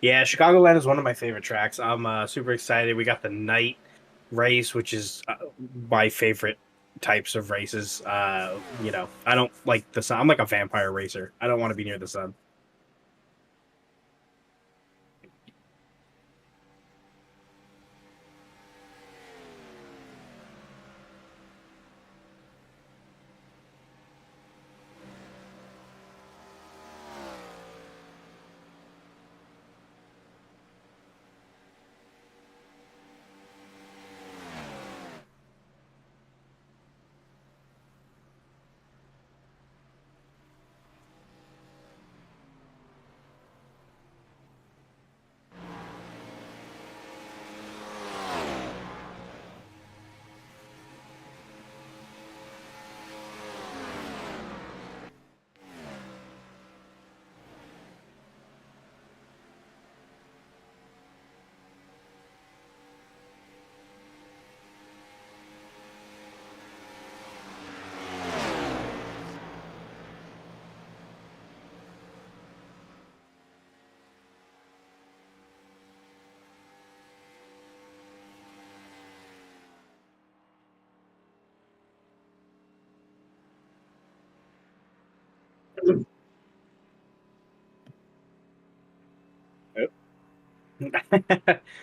Yeah, Chicagoland is one of my favorite tracks. I'm super excited. We got the night race, which is my favorite types of races. I don't like the sun. I'm like a vampire racer. I don't want to be near the sun.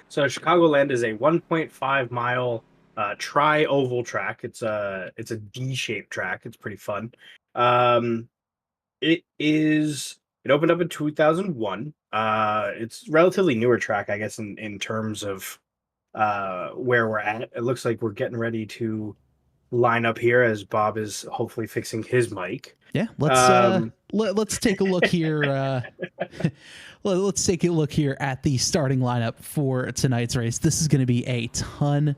So Chicagoland is a 1.5 mile tri-oval track. It's a D-shaped track. It's pretty fun. Um, it opened up in 2001. It's relatively newer track, I guess, in terms of where we're at. It looks like we're getting ready to line up here as Bob is hopefully fixing his mic. Yeah, Um, let's take a look here. Let's take a look here at the starting lineup for tonight's race. This is going to be a ton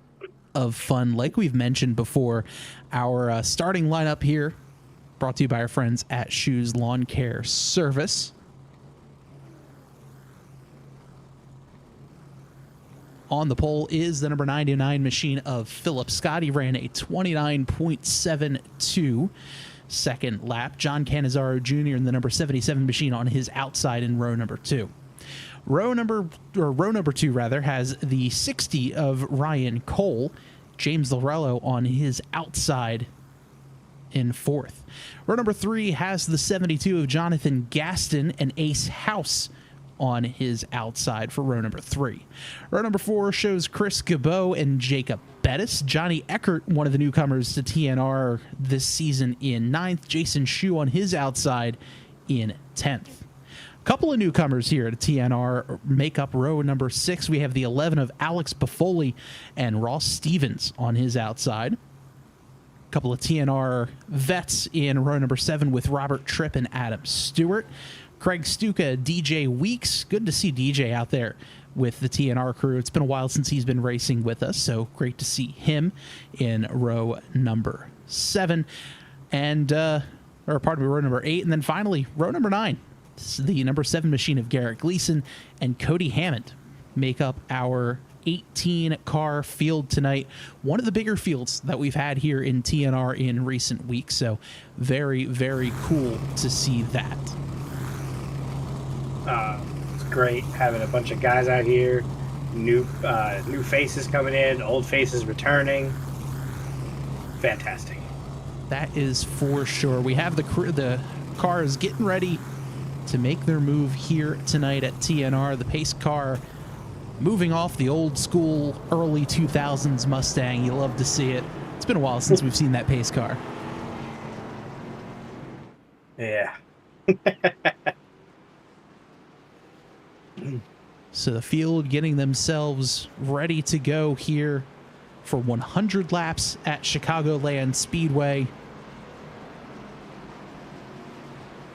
of fun. Like we've mentioned before, our starting lineup here brought to you by our friends at Shoes Lawn Care Service. On the pole is the number 99 machine of Philip Scott. He ran a 29.72 second lap. John Canizaro Jr. in the number 77 machine on his outside in row number 2. Row number 2 rather has the 60 of Ryan Cole. James Lorello on his outside in 4th. Row number 3 has the 72 of Jonathan Gaston and Ace House on his outside for row number 3. Row number 4 shows Chris Gabot and Jacob Bettis. Johnny Eckert, one of the newcomers to TNR this season, in 9th. Jason Shue on his outside in 10th. A couple of newcomers here to TNR make up row number 6. We have the 11 of Alex Buffoli and Ross Stevens on his outside. A couple of TNR vets in row number 7 with Robert Tripp and Adam Stewart. Craig Stuka, DJ Weeks. Good to see DJ out there with the TNR crew. It's been a while since he's been racing with us, so great to see him in row number 7. And, row number 8. And then finally, row number 9. This is the number 7 machine of Garrett Gleason and Cody Hammond make up our 18-car field tonight. One of the bigger fields that we've had here in TNR in recent weeks, so very, very cool to see that. It's great having a bunch of guys out here, new faces coming in, old faces returning. Fantastic. That is for sure. We have the cars getting ready to make their move here tonight at TNR. The pace car moving off the old school early 2000s Mustang. You love to see it. It's been a while since we've seen that pace car. Yeah. So the field getting themselves ready to go here for 100 laps at Chicagoland Speedway.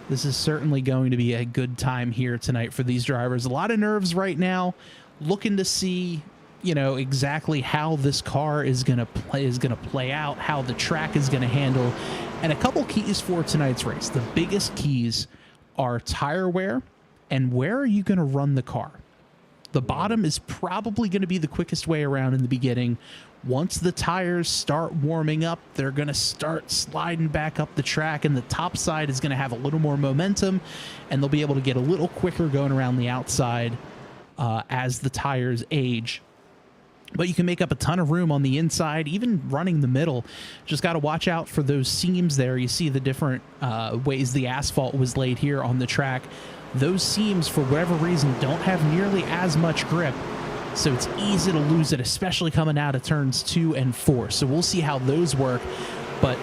This is certainly going to be a good time here tonight for these drivers. A lot of nerves right now, looking to see, exactly how this car is going to play out, how the track is going to handle, and a couple keys for tonight's race. The biggest keys are tire wear and where are you going to run the car. The bottom is probably going to be the quickest way around in the beginning. Once the tires start warming up, they're going to start sliding back up the track, and the top side is going to have a little more momentum, and they'll be able to get a little quicker going around the outside as the tires age. But you can make up a ton of room on the inside, even running the middle. Just got to watch out for those seams there. You see the different ways the asphalt was laid here on the track. Those seams, for whatever reason, don't have nearly as much grip. So it's easy to lose it, especially coming out of turns 2 and 4. So we'll see how those work. But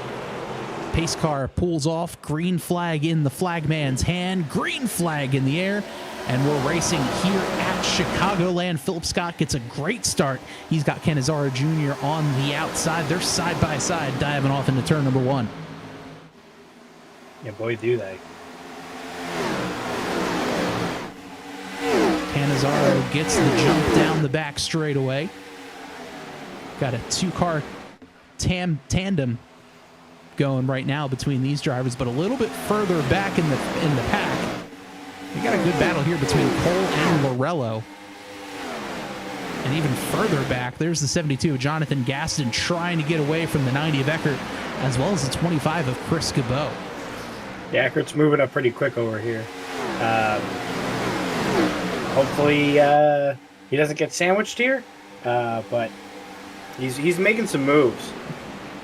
pace car pulls off, green flag in the flagman's hand, green flag in the air. And we're racing here at Chicagoland. Philip Scott gets a great start. He's got Canizaro Jr. on the outside. They're side by side, diving off into turn number 1. Yeah, boy, do they. Canizaro gets the jump down the back straightaway. Got a 2-car tandem going right now between these drivers, but a little bit further back in the pack. We got a good battle here between Cole and Lorello. And even further back, there's the 72 of Jonathan Gaston trying to get away from the 90 of Eckert, as well as the 25 of Chris Cabot. Yeah, Eckert's moving up pretty quick over here. Hopefully he doesn't get sandwiched here, but he's making some moves.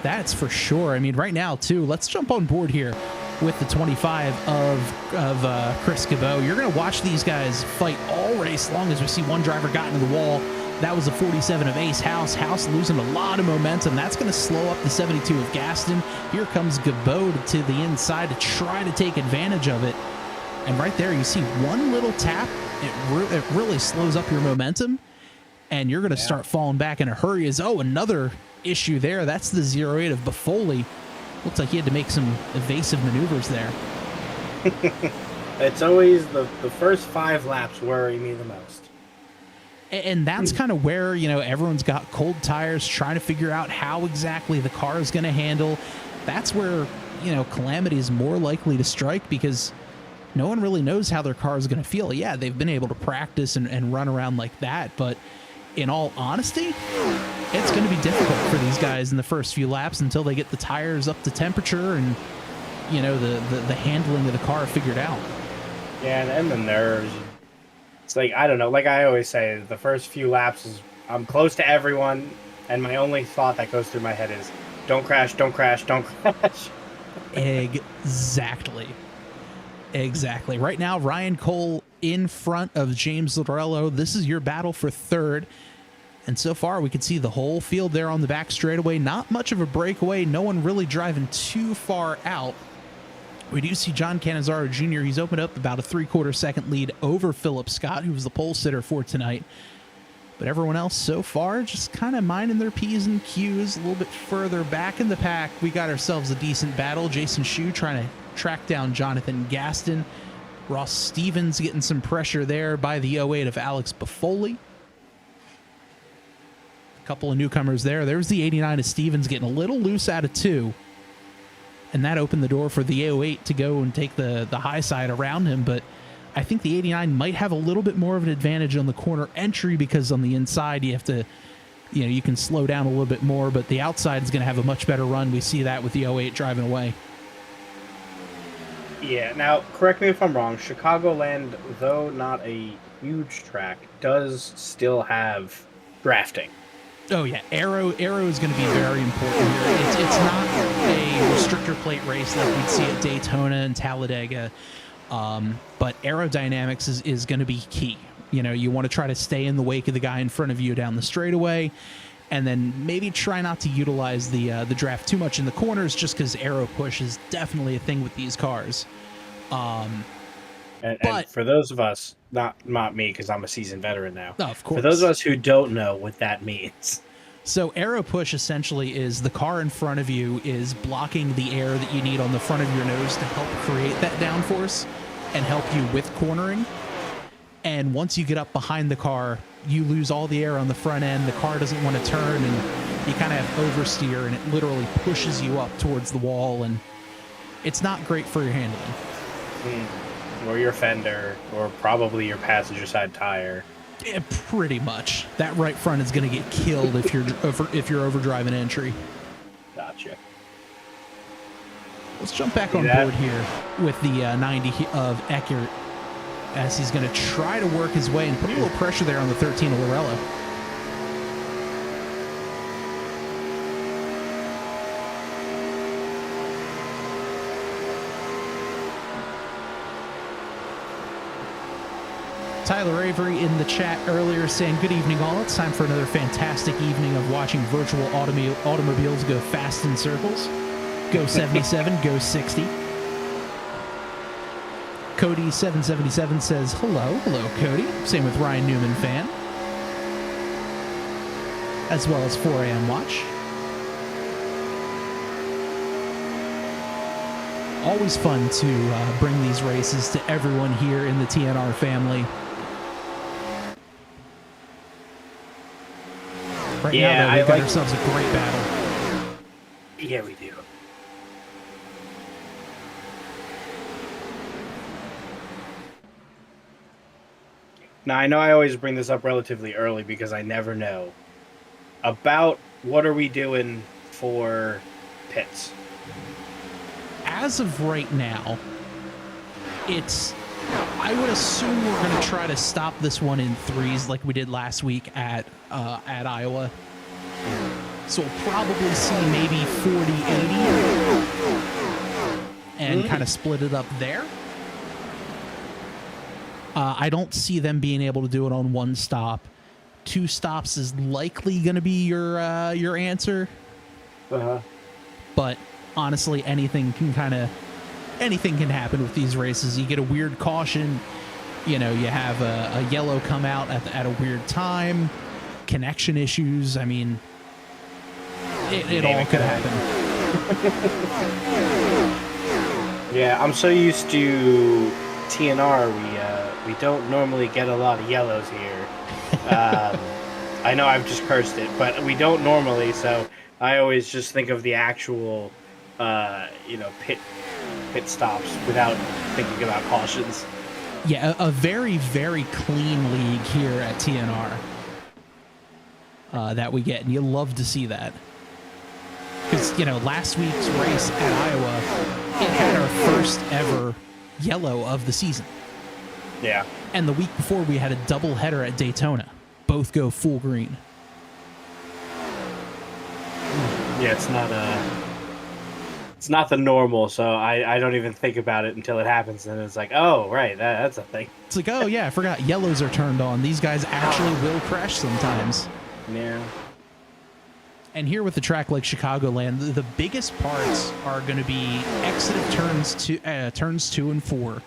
That's for sure. I mean, right now, too, let's jump on board here with the 25 of Chris Cabot. You're going to watch these guys fight all race long as we see one driver got into the wall. That was the 47 of Ace House. House losing a lot of momentum. That's going to slow up the 72 of Gaston. Here comes Cabot to the inside to try to take advantage of it. And right there, you see one little tap. It really slows up your momentum, and you're going to start falling back in a hurry. Another issue there. That's the 08 of Buffoli. Looks like he had to make some evasive maneuvers there. It's always the first 5 laps worry me the most. And that's kind of where, everyone's got cold tires, trying to figure out how exactly the car is going to handle. That's where, calamity is more likely to strike, because no one really knows how their car is going to feel. Yeah, they've been able to practice and run around like that, but in all honesty, it's going to be difficult for these guys in the first few laps until they get the tires up to temperature and, the handling of the car figured out. Yeah, and the nerves. It's like, I don't know, like I always say, the first few laps is I'm close to everyone, and my only thought that goes through my head is, don't crash, don't crash, don't crash. Exactly. Right now, Ryan Cole in front of James Lorello. This is your battle for third. And so far, we can see the whole field there on the back straightaway. Not much of a breakaway. No one really driving too far out. We do see John Canizaro Jr. He's opened up about a 3/4 second lead over Philip Scott, who was the pole sitter for tonight. But everyone else so far just kind of minding their P's and Q's. A little bit further back in the pack, we got ourselves a decent battle. Jason Shue trying to track down Jonathan Gaston. Ross Stevens getting some pressure there by the 08 of Alex Buffoli. A couple of newcomers there. There's the 89 of Stevens getting a little loose out of 2. And that opened the door for the 08 to go and take the high side around him. But I think the 89 might have a little bit more of an advantage on the corner entry, because on the inside you have to, you can slow down a little bit more, but the outside is going to have a much better run. We see that with the 08 driving away. Yeah, now, correct me if I'm wrong, Chicagoland, though not a huge track, does still have drafting. Oh, yeah. Aero is going to be very important here. It's not a restrictor plate race like we'd see at Daytona and Talladega, but aerodynamics is going to be key. You want to try to stay in the wake of the guy in front of you down the straightaway, and then maybe try not to utilize the draft too much in the corners, just because aero push is definitely a thing with these cars. And for those of us, not me, because I'm a seasoned veteran now. Oh, of course. For those of us who don't know what that means. So aero push essentially is the car in front of you is blocking the air that you need on the front of your nose to help create that downforce and help you with cornering. And once you get up behind the car, you lose all the air on the front end. The car doesn't want to turn, and you kind of have oversteer, and it literally pushes you up towards the wall, and it's not great for your handling. Or your fender, or probably your passenger side tire. Yeah, pretty much. That right front is going to get killed if you're overdriving entry. Gotcha. Let's jump back on board here with the 90 of Eckert. as he's going to try to work his way and put a little pressure there on the 13 of Lorello. Tyler Avery in the chat earlier saying, good evening all. It's time for another fantastic evening of watching virtual automobiles go fast in circles. Go 77, go 60. Cody777 says, hello. Hello, Cody. Same with Ryan Newman fan. As well as 4 a.m. watch. Always fun to bring these races to everyone here in the TNR family. Right now, though, we've got ourselves a great battle. Yeah, we do. Now, I know I always bring this up relatively early because I never know about what are we doing for pits. As of right now, I would assume we're going to try to stop this one in threes like we did last week at Iowa. So we'll probably see maybe 40-80 and kind of split it up there. I don't see them being able to do it on one stop. 2 stops is likely going to be your answer. But honestly, anything can happen with these races. You get a weird caution, you have a yellow come out at a weird time, connection issues. I mean, it all could happen. Yeah, I'm so used to TNR. We don't normally get a lot of yellows here. I know I've just cursed it, but we don't normally. So I always just think of the actual, pit stops without thinking about cautions. Yeah, a very, very clean league here at TNR that we get, and you love to see that. Because, last week's race at Iowa, it had our first ever yellow of the season. Yeah. And the week before, we had a double header at Daytona. Both go full green. Yeah, it's not the normal, so I don't even think about it until it happens, and it's like, oh, right, that's a thing. It's like, oh, yeah, I forgot yellows are turned on. These guys actually will crash sometimes. Yeah. And here with the track like Chicagoland, the biggest parts are going to be exit of turns 2 and 4.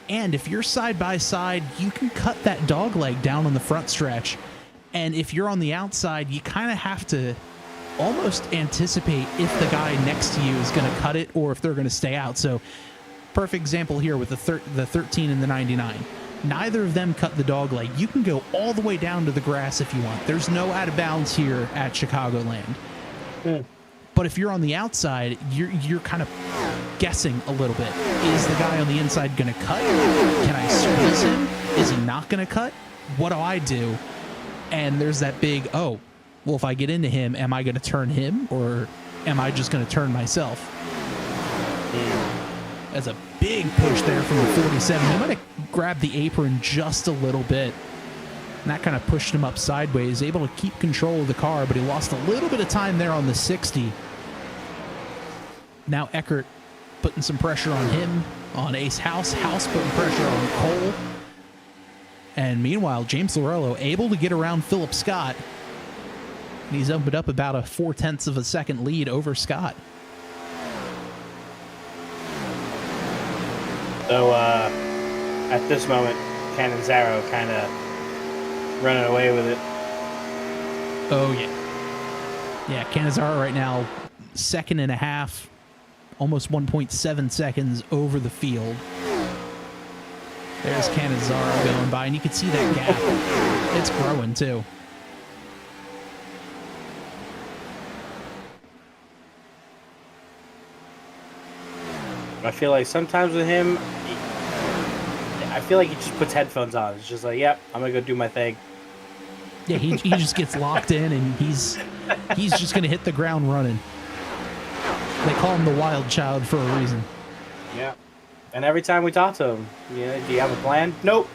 And if you're side by side, you can cut that dog leg down on the front stretch. And if you're on the outside, you kind of have to almost anticipate if the guy next to you is going to cut it or if they're going to stay out. So perfect example here with the 13 and the 99. Neither of them cut the dog leg. You can go all the way down to the grass if you want. There's no out of bounds here at Chicagoland. But if you're on the outside, you're kind of guessing a little bit. Is the guy on the inside going to cut? Can I squeeze him? Is he not going to cut? What do I do? And there's that big, well, if I get into him, am I going to turn him or am I just going to turn myself? That's a big push there from the 47. He might have grabbed the apron just a little bit. And that kind of pushed him up sideways, able to keep control of the car, but he lost a little bit of time there on the 60. Now Eckert putting some pressure on him, on Ace House. House putting pressure on Cole. And meanwhile, James Lorello able to get around Philip Scott. And he's opened up about a 0.4 of a second lead over Scott. So at this moment, Cannizzaro kind of running away with it. Oh, yeah. Yeah, Cannizzaro right now, 2.5, almost 1.7 seconds over the field. There's Cannizzaro going by, and you can see that gap. It's growing, too. I feel like sometimes with him, I feel like he just puts headphones on. It's just like, yep, I'm going to go do my thing. Yeah, he just gets locked in, and he's just going to hit the ground running. They call him the wild child for a reason. Yeah. And every time we talk to him, do you have a plan? Nope.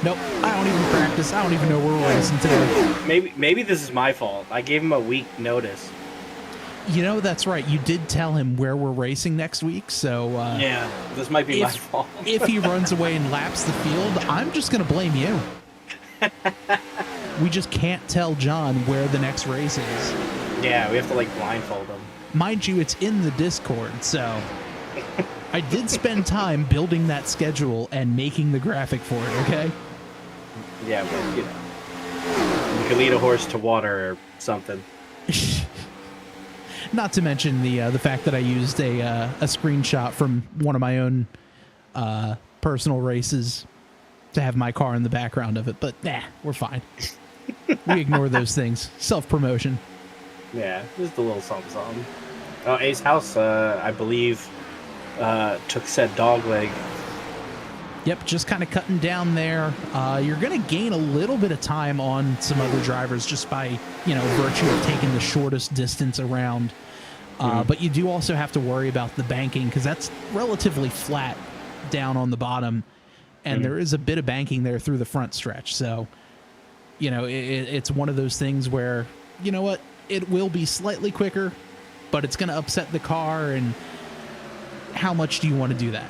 Nope. I don't even practice. I don't even know where we're racing today. Maybe this is my fault. I gave him a week notice. That's right. You did tell him where we're racing next week, so yeah, this might be my fault. If he runs away and laps the field, I'm just going to blame you. We just can't tell John where the next race is. Yeah, we have to blindfold him. Mind you, it's in the Discord, so I did spend time building that schedule and making the graphic for it, okay? Yeah, but you can lead a horse to water or something. Not to mention the fact that I used a screenshot from one of my own personal races to have my car in the background of it, but we're fine. We ignore those things. Self-promotion. Yeah, just a little something. Oh, Ace House, I believe, took said dog leg. Yep, just kind of cutting down there. You're going to gain a little bit of time on some other drivers just by, virtue of taking the shortest distance around. But you do also have to worry about the banking because that's relatively flat down on the bottom. And there is a bit of banking there through the front stretch. So, it's one of those things where, you know what, it will be slightly quicker, but it's going to upset the car. And how much do you want to do that?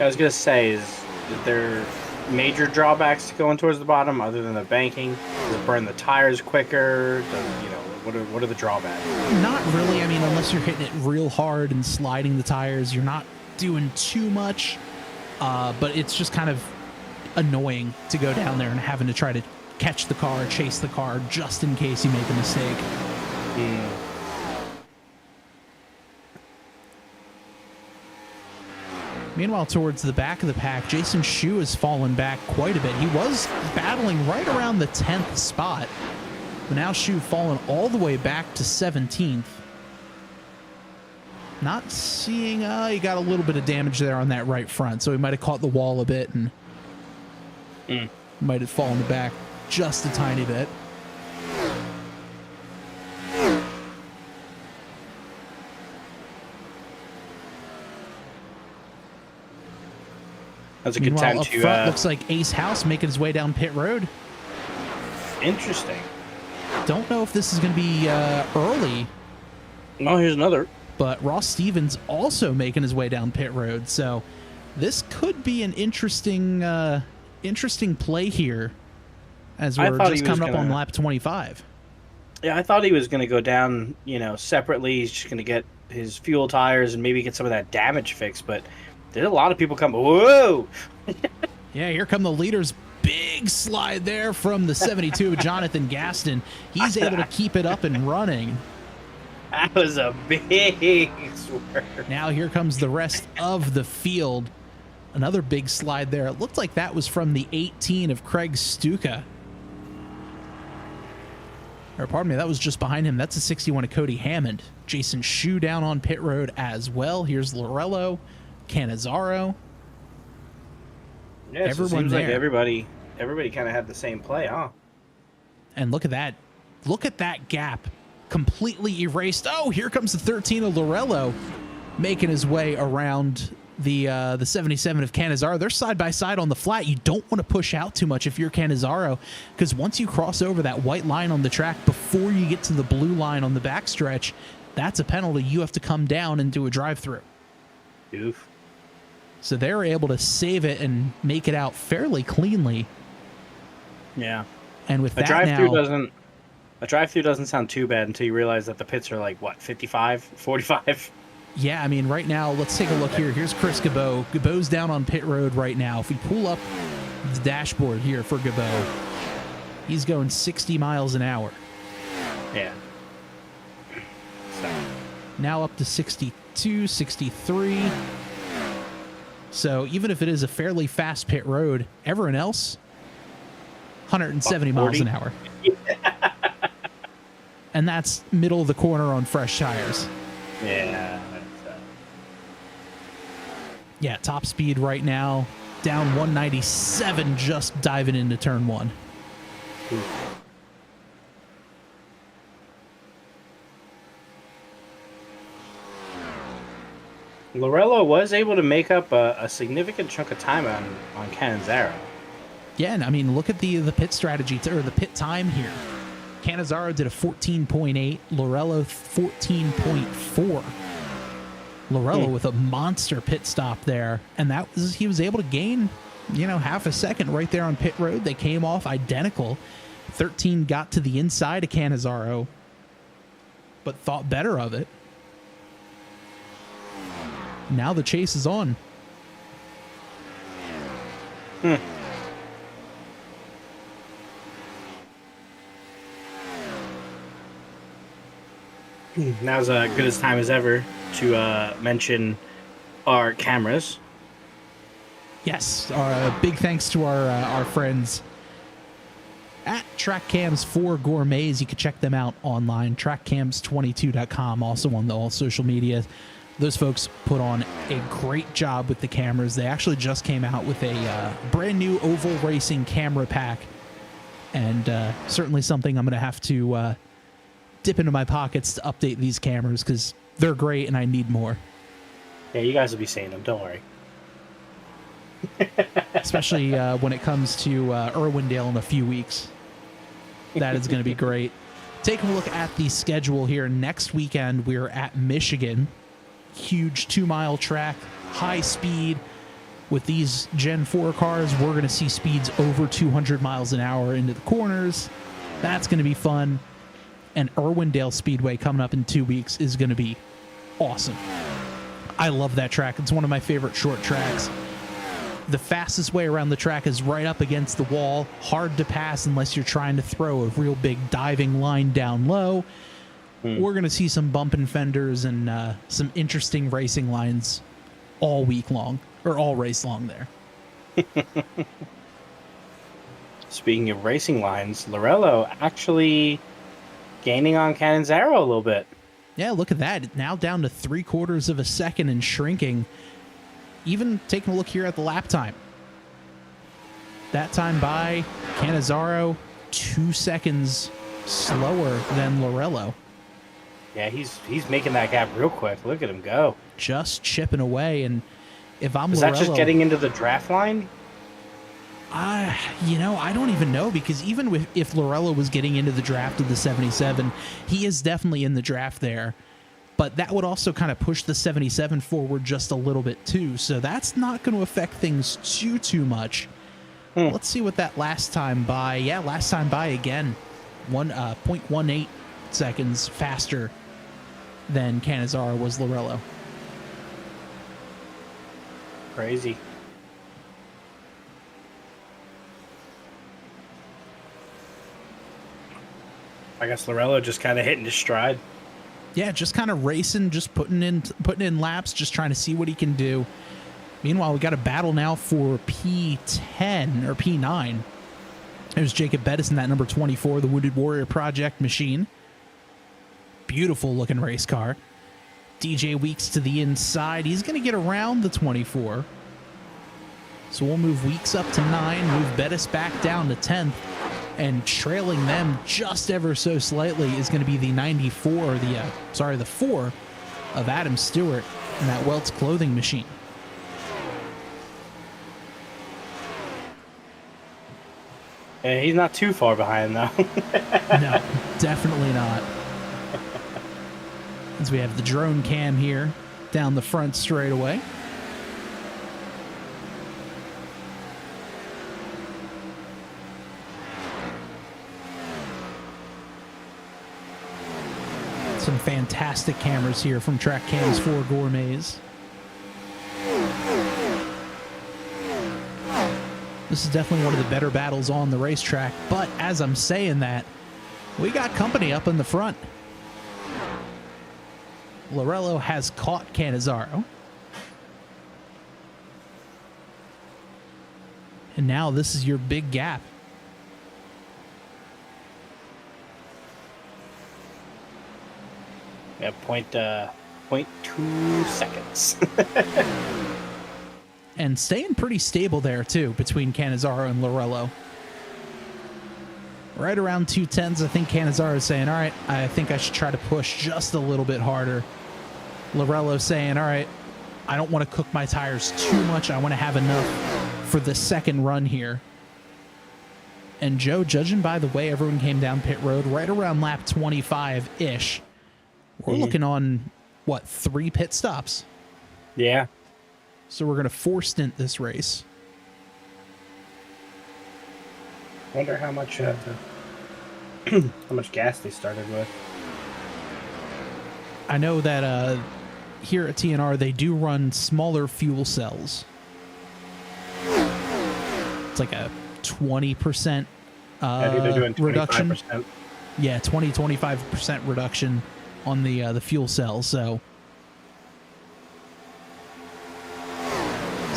I was going to say, is there major drawbacks to going towards the bottom other than the banking? Does it burn the tires quicker? What are the drawbacks? Not really. I mean, unless you're hitting it real hard and sliding the tires, you're not doing too much. But it's just kind of annoying to go down there and having to try to catch the car, chase the car, just in case you make a mistake. Meanwhile, towards the back of the pack, Jason Shu has fallen back quite a bit. He was battling right around the 10th spot, but now Shu fallen all the way back to 17th. Not seeing, he got a little bit of damage there on that right front, so he might have caught the wall a bit and might have fallen back just a tiny bit. That's a good Meanwhile, time up to. Front, looks like Ace House making his way down pit road. Interesting. Don't know if this is going to be early. Oh, here's another. But Ross Stevens also making his way down pit road. So this could be an interesting play here as we're just coming up on lap 25. Yeah, I thought he was going to go down, separately. He's just going to get his fuel tires and maybe get some of that damage fixed. But there's a lot of people coming. Whoa! Yeah, here come the leaders. Big slide there from the 72 of Jonathan Gaston. He's able to keep it up and running. That was a big swerve. Now here comes the rest of the field. Another big slide there. It looked like that was from the 18 of Craig Stuka. Or pardon me, that was just behind him. That's a 61 of Cody Hammond. Jason Shu down on pit road as well. Here's Lorello, Cannizzaro. Yeah, so it seems like everybody kind of had the same play, huh? And look at that. Look at that gap. Completely erased. Oh, here comes the 13 of Lorello making his way around the 77 of Cannizzaro. They're side by side on the flat. You don't want to push out too much if you're Cannizzaro, because once you cross over that white line on the track before you get to the blue line on the backstretch, that's a penalty. You have to come down and do a drive-through. Oof. So they're able to save it and make it out fairly cleanly. Yeah. And with a drive-through doesn't sound too bad until you realize that the pits are like, what, 55, 45? Yeah, I mean, right now, let's take a look here. Here's Chris Gabot. Gabot's down on pit road right now. If we pull up the dashboard here for Gabot, he's going 60 miles an hour. Yeah. So. Now up to 62, 63. So even if it is a fairly fast pit road, everyone else, 170 miles an hour. And that's middle of the corner on fresh tires. Yeah. Yeah, top speed right now, down 197, just diving into turn one. Ooh. Lorello was able to make up a significant chunk of time on Cannizzaro. Yeah, and I mean, look at the pit strategy or the pit time here. Cannizzaro did a 14.8, Lorello 14.4. Lorello with a monster pit stop there, and he was able to gain, half a second right there on pit road. They came off identical. 13 got to the inside of Cannizzaro, but thought better of it. Now the chase is on. Now's as good a time as ever to mention our cameras. Yes, big thanks to our friends at TrackCams4Gourmets. You can check them out online, trackcams22.com, also on all social media. Those folks put on a great job with the cameras. They actually just came out with a brand new oval racing camera pack, and certainly something I'm going to have to dip into my pockets to update these cameras because they're great and I need more. Yeah, you guys will be seeing them. Don't worry. Especially when it comes to Irwindale in a few weeks. That is going to be great. Taking a look at the schedule here. Next weekend, we're at Michigan. Huge 2-mile track, high speed. With these Gen 4 cars, we're going to see speeds over 200 miles an hour into the corners. That's going to be fun. And Irwindale Speedway coming up in 2 weeks is going to be awesome. I love that track. It's one of my favorite short tracks. The fastest way around the track is right up against the wall. Hard to pass unless you're trying to throw a real big diving line down low. We're going to see some bumping fenders and some interesting racing lines all week long, or all race long there. Speaking of racing lines, Lorello actually gaining on Cannizzaro a little bit. Yeah, look at that. Now down to 3/4 of a second and shrinking. Even taking a look here at the lap time. That time by Cannizzaro, 2 seconds slower than Lorello. Yeah, he's making that gap real quick. Look at him go. Just chipping away. And if I'm Is Lorello, that just getting into the draft line? I don't even know, because even if Lorello was getting into the draft of the 77, he is definitely in the draft there. But that would also kind of push the 77 forward just a little bit too. So that's not going to affect things too much. Let's see what that last time by. Yeah, last time by again, 0.18 seconds faster than Cannizzaro was Lorello. Crazy. I guess Lorello just kind of hitting his stride. Yeah, just kind of racing, just putting in laps, just trying to see what he can do. Meanwhile, we got a battle now for P10 or P9. There's Jacob Bettis in that number 24, the Wounded Warrior Project machine. Beautiful looking race car. DJ Weeks to the inside. He's going to get around the 24. So we'll move Weeks up to 9, move Bettis back down to 10th. And trailing them just ever so slightly is going to be the 94, the 4 of Adam Stewart in that Welts clothing machine. Yeah, he's not too far behind, though. No, definitely not. As we have the drone cam here down the front straightaway. Some fantastic cameras here from TrackCams4Gourmets. This is definitely one of the better battles on the racetrack, but as I'm saying that, we got company up in the front. Lorello has caught Cannizzaro. And now this is your big gap. Yeah, 0.2 seconds. And staying pretty stable there, too, between Cannizzaro and Lorello. Right around 210s, I think Cannizzaro is saying, all right, I think I should try to push just a little bit harder. Lorello saying, all right, I don't want to cook my tires too much. I want to have enough for the second run here. And Joe, judging by the way everyone came down pit road, right around lap 25-ish, we're looking on, what, 3 pit stops? Yeah. So we're going to 4-stint this race. Wonder how much how much gas they started with. I know that here at TNR, they do run smaller fuel cells. It's like a 20% I think they're doing 25%. reduction. Yeah, 20-25% reduction on the fuel cells. So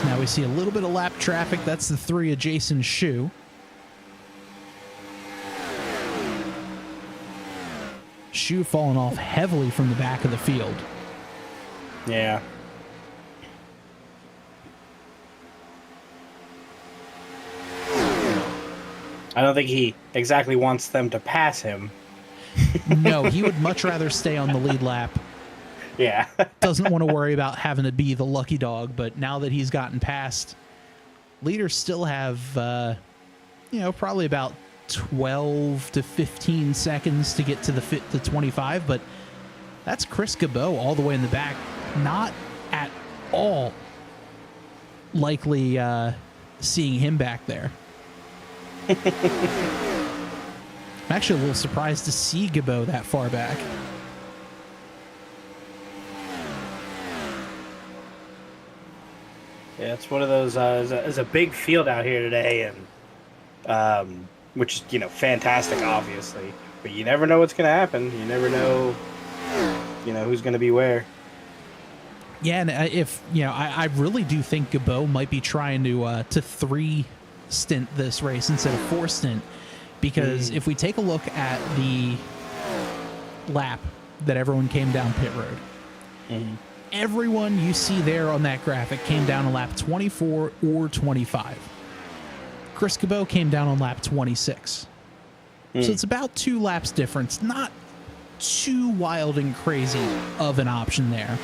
now we see a little bit of lap traffic. That's the 3 of Jason Shu. Shu falling off heavily from the back of the field. Yeah. I don't think he exactly wants them to pass him. No, he would much rather stay on the lead lap. Yeah. Doesn't want to worry about having to be the lucky dog, but now that he's gotten past, leaders still have, probably about 12 to 15 seconds to get to the 25, but that's Chris Gabeau all the way in the back. Not at all likely seeing him back there. I'm actually a little surprised to see Gabeau that far back. Yeah, it's one of those. There's a big field out here today, and which is fantastic, obviously. But you never know what's going to happen. You never know, who's going to be where. Yeah, and I really do think Gabeau might be trying to 3-stint this race instead of 4-stint, because if we take a look at the lap that everyone came down pit road, everyone you see there on that graphic came down on lap 24 or 25. Chris Gabeau came down on lap 26. So it's about 2 laps difference. Not too wild and crazy of an option there.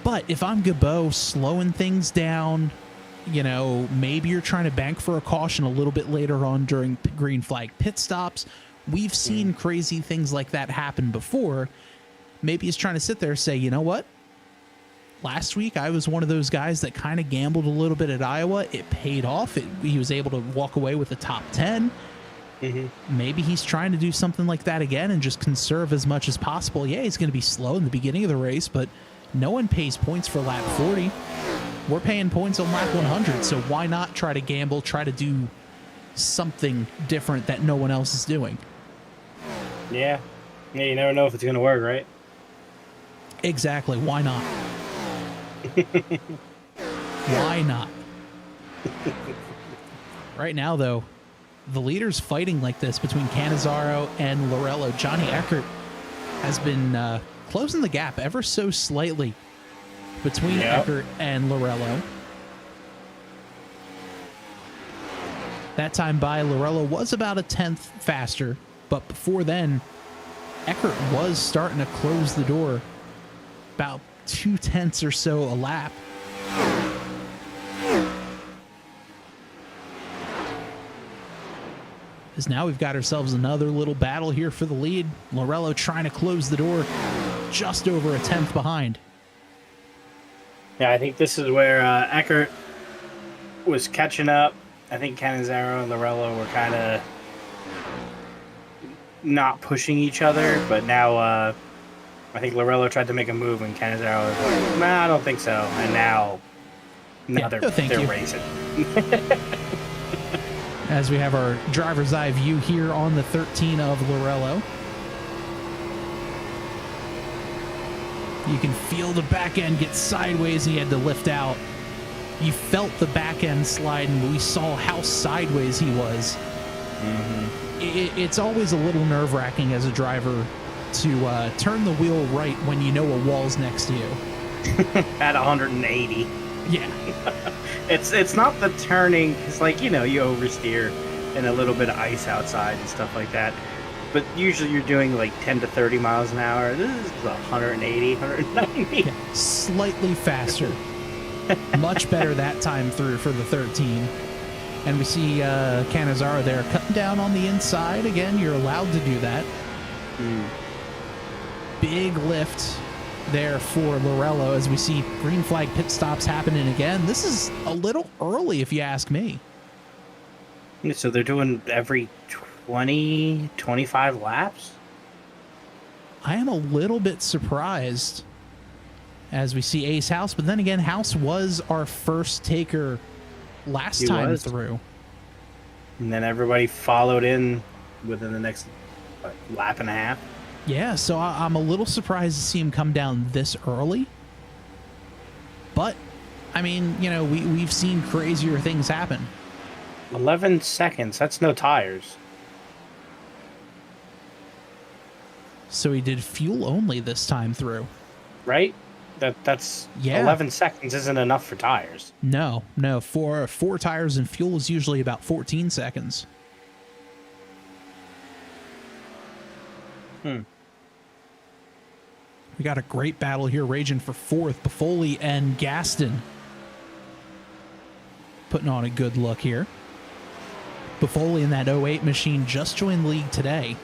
But if I'm Gabeau slowing things down, maybe you're trying to bank for a caution a little bit later on during green flag pit stops. We've seen crazy things like that happen before. Maybe he's trying to sit there and say, you know what? Last week, I was one of those guys that kind of gambled a little bit at Iowa. It paid off. He was able to walk away with the top 10. Maybe he's trying to do something like that again and just conserve as much as possible. Yeah, he's going to be slow in the beginning of the race, but no one pays points for lap 40. We're paying points on lap 100, so why not try to gamble, try to do something different that no one else is doing? Yeah. Yeah, you never know if it's going to work, right? Exactly. Why not? Why not? Right now, though, the leaders fighting like this between Cannizzaro and Lorello. Johnny Eckert has been closing the gap ever so slightly between Eckert and Lorello. That time by Lorello was about a 10th faster, but before then, Eckert was starting to close the door about 0.2 or so a lap. Because now we've got ourselves another little battle here for the lead. Lorello trying to close the door, just over a 10th behind. Yeah, I think this is where Eckert was catching up. I think Cannizzaro and Lorello were kind of not pushing each other, but now I think Lorello tried to make a move and Cannizzaro was like, nah, I don't think so. And now they're racing. As we have our driver's eye view here on the 13 of Lorello. You can feel the back end get sideways and he had to lift out. You felt the back end slide and we saw how sideways he was. It's always a little nerve-wracking as a driver to turn the wheel right when you know a wall's next to you. At 180. Yeah. It's not the turning, it's like, you oversteer and a little bit of ice outside and stuff like that. But usually you're doing like 10 to 30 miles an hour. This is 180, 190. Yeah, slightly faster. Much better that time through for the 13. And we see Cannizzaro there cutting down on the inside. Again, you're allowed to do that. Big lift there for Lorello as we see green flag pit stops happening again. This is a little early, if you ask me. So they're doing every 20, 25 laps? I am a little bit surprised as we see Ace House, but then again, House was our first taker last time through. And then everybody followed in within the next lap and a half. Yeah, so I'm a little surprised to see him come down this early. But, I mean, you know, we've seen crazier things happen. 11 seconds. That's no tires. So he did fuel only this time through. Right? That's yeah. 11 seconds isn't enough for tires. No. Four tires and fuel is usually about 14 seconds. We got a great battle here raging for fourth. Buffoli and Gaston putting on a good look here. Buffoli in that 08 machine just joined the league today.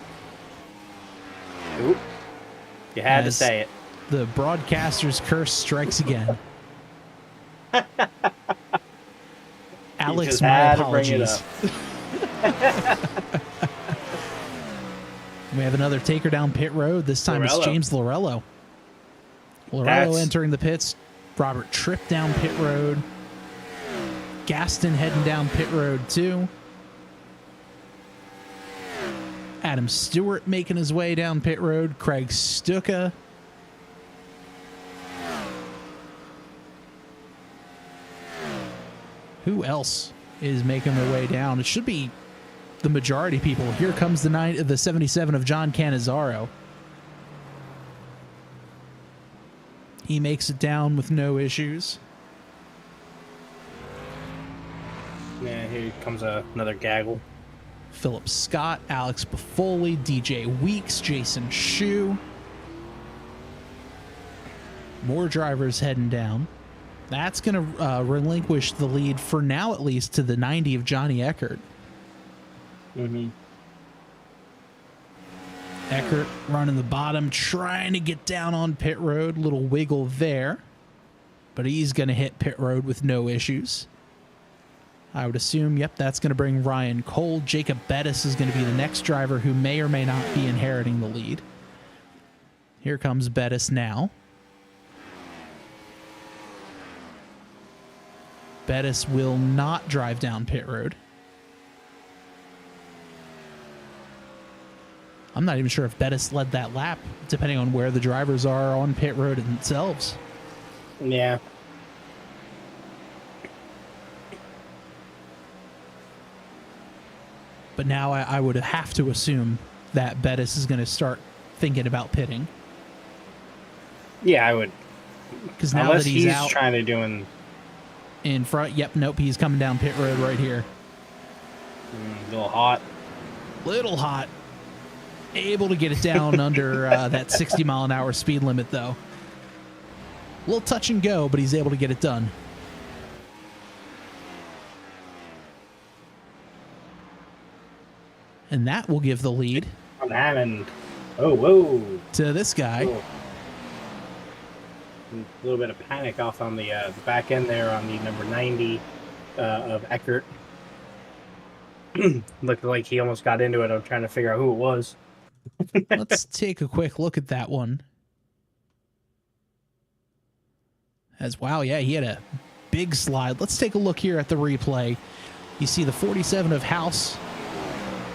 Oop. You had to say it. The broadcaster's curse strikes again. Alex, my apologies. We have another taker down pit road. This time it's James Lorello. Lorello entering the pits. Robert Tripp down pit road. Gaston heading down pit road too. Adam Stewart making his way down pit road. Craig Stuka. Who else is making their way down? It should be the majority of people. Here comes the 77 of John Cannizzaro. He makes it down with no issues. Yeah, here comes another gaggle. Philip Scott, Alex Buffoli, DJ Weeks, Jason Shue. More drivers heading down. That's going to relinquish the lead, for now at least, to the 90 of Johnny Eckert. Eckert running the bottom, trying to get down on pit road. Little wiggle there. But he's going to hit pit road with no issues. I would assume, yep, that's going to bring Ryan Cole. Jacob Bettis is going to be the next driver who may or may not be inheriting the lead. Here comes Bettis now. Bettis will not drive down pit road. I'm not even sure if Bettis led that lap, depending on where the drivers are on pit road themselves. Yeah. But now I would have to assume that Bettis is going to start thinking about pitting. Yeah, I would. Because now unless that he's out trying to do in front, yep, nope, he's coming down pit road right here. A little hot. Little hot. Able to get it down under that 60-mile-an-hour speed limit, though. A little touch and go, but he's able to get it done. And that will give the lead. I'm having... Oh, whoa. To this guy. Cool. A little bit of panic off on the back end there on the number 90 of Eckert. Looked like he almost got into it. I'm trying to figure out who it was. Let's take a quick look at that one. Wow, yeah, he had a big slide. Let's take a look here at the replay. You see the 47 of House,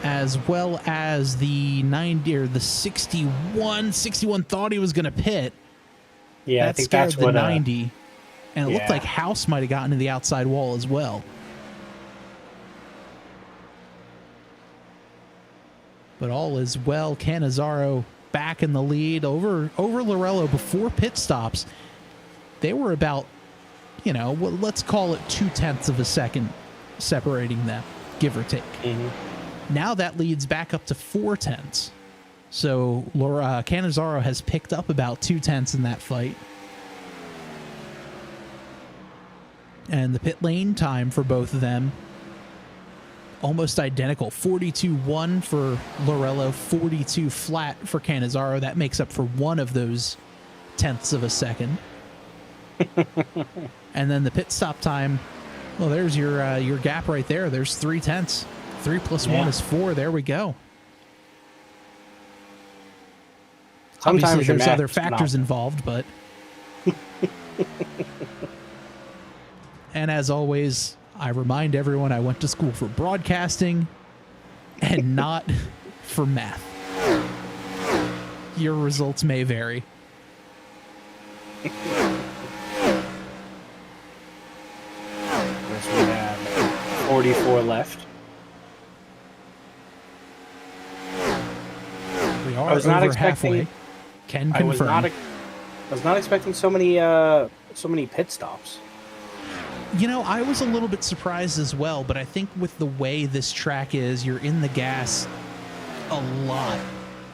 as well as the 90 or the 61. 61 thought he was going to pit. Yeah, that I think scared that's the what 90, and it looked like House might have gotten to the outside wall as well. But all is well. Cannizzaro back in the lead over Lorello before pit stops. They were about, you know, let's call it 0.2 of a second separating them, give or take. Now that leads back up to 0.4. So Cannizzaro has picked up about 0.2 in that fight. And the pit lane time for both of them, almost identical. 42.1 for Lorello, 42 flat for Cannizzaro. That makes up for one of those tenths of a second. And then the pit stop time, well, there's your gap right there. There's 3 tenths. 3 plus 1 is 4. There we go. Sometimes obviously there's other math's factors not. involved, but and as always, I remind everyone I went to school for broadcasting and not for math. Your results may vary. Yes, we have 44 left. We are I was not over expecting. halfway. Can I was confirm. not. I was not expecting so many pit stops. You know, I was a little bit surprised as well, but I think with the way this track is, you're in the gas a lot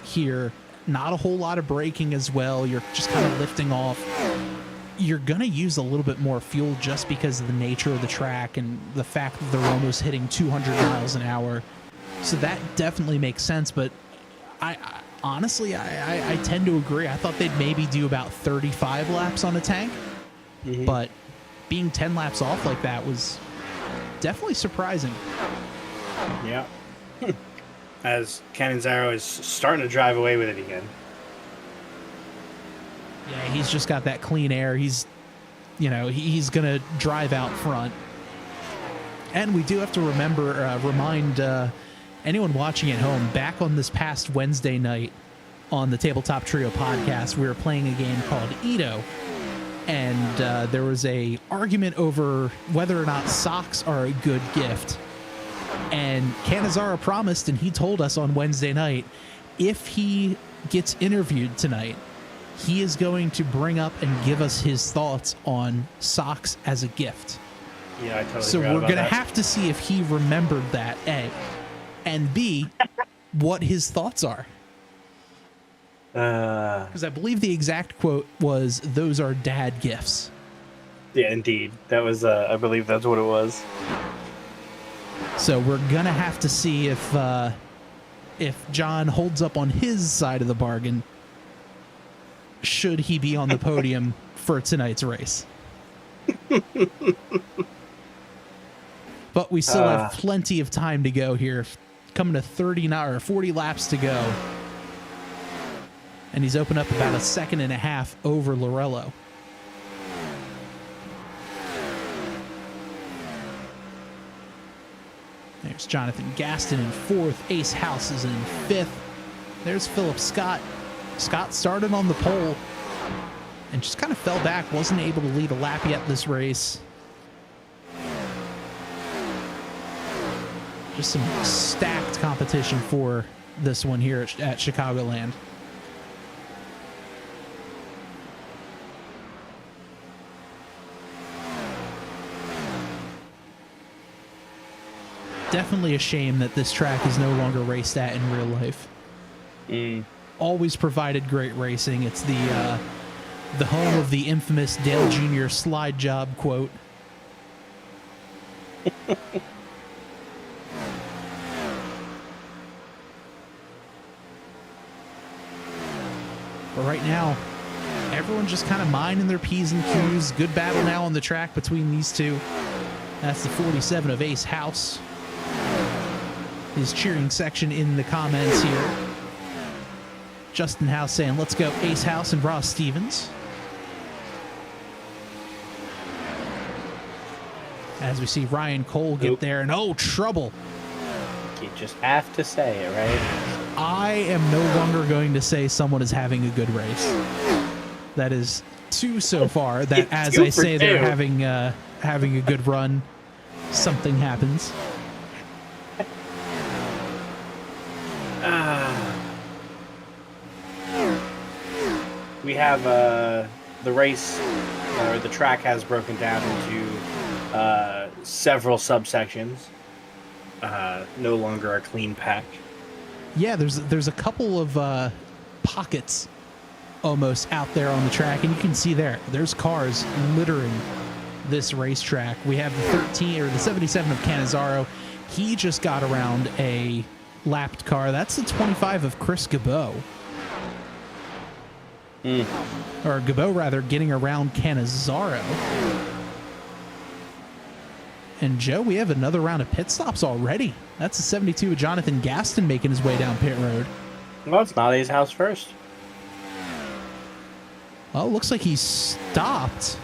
here. Not a whole lot of braking as well. You're just kind of lifting off. You're going to use a little bit more fuel just because of the nature of the track and the fact that they're almost hitting 200 miles an hour. So that definitely makes sense, but I honestly, I tend to agree. I thought they'd maybe do about 35 laps on a tank, but being 10 laps off like that was definitely surprising. Yeah. As Cannizzaro is starting to drive away with it again. Yeah, he's just got that clean air. He's going to drive out front. And we do have to remind anyone watching at home, back on this past Wednesday night on the Tabletop Trio podcast, we were playing a game called Ito. And there was a argument over whether or not socks are a good gift. And Cannizzaro promised, and he told us on Wednesday night, if he gets interviewed tonight, he is going to bring up and give us his thoughts on socks as a gift. Yeah, I totally So forgot we're about going to that. have to see if he remembered that, A, and B, what his thoughts are. Because I believe the exact quote was, "Those are dad gifts." Yeah, indeed. That was, I believe that's what it was. So we're gonna have to see if John holds up on his side of the bargain, should he be on the podium for tonight's race. But we still have plenty of time to go here. Coming to 39 or 40 laps to go. And he's opened up about a second and a half over Lorello. There's Jonathan Gaston in fourth. Ace House is in fifth. There's Philip Scott. Scott started on the pole and just kind of fell back. Wasn't able to lead a lap yet this race. Just some stacked competition for this one here at Chicagoland. Definitely a shame that this track is no longer raced at in real life. Always provided great racing. It's the home of the infamous Dale Jr. slide job quote. But right now, everyone's just kind of minding their P's and Q's. Good battle now on the track between these two. That's the 47 of Ace House. His cheering section in the comments here. Justin House saying, "Let's go Ace House and Ross Stevens." As we see Ryan Cole get there, and oh, trouble. You just have to say it, right? I am no longer going to say someone is having a good race. That is two so far. That as I say they're having a good run, something happens. We have the race, or the track has broken down into several subsections. No longer a clean pack. Yeah, there's a couple of pockets almost out there on the track, and you can see there's cars littering this racetrack. We have the 13 or the 77 of Cannizzaro. He just got around a lapped car. That's the 25 of Chris Gabeau. Or Gabeau, rather, getting around Cannizzaro. And Joe, we have another round of pit stops already. That's the 72 of Jonathan Gaston making his way down pit road. Well, it's Nadi's house first. Well, looks like he stopped.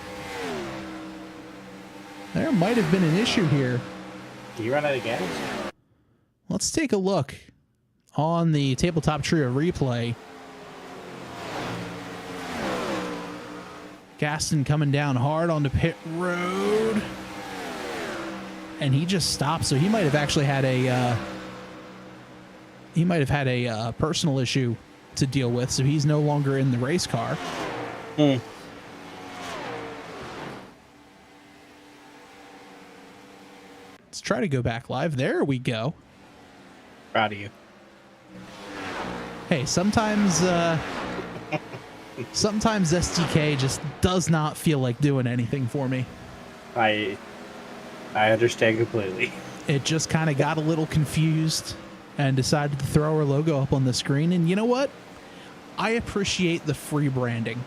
There might have been an issue here. Did you run out of gas? Let's take a look on the Tabletop Trio replay. Gaston coming down hard onto pit road. And he just stopped, so he might have actually had a personal issue to deal with, so he's no longer in the race car. Let's try to go back live. There we go. Proud of you. Hey, sometimes SDK just does not feel like doing anything for me. I understand completely. It just kind of got a little confused and decided to throw our logo up on the screen. And you know what? I appreciate the free branding.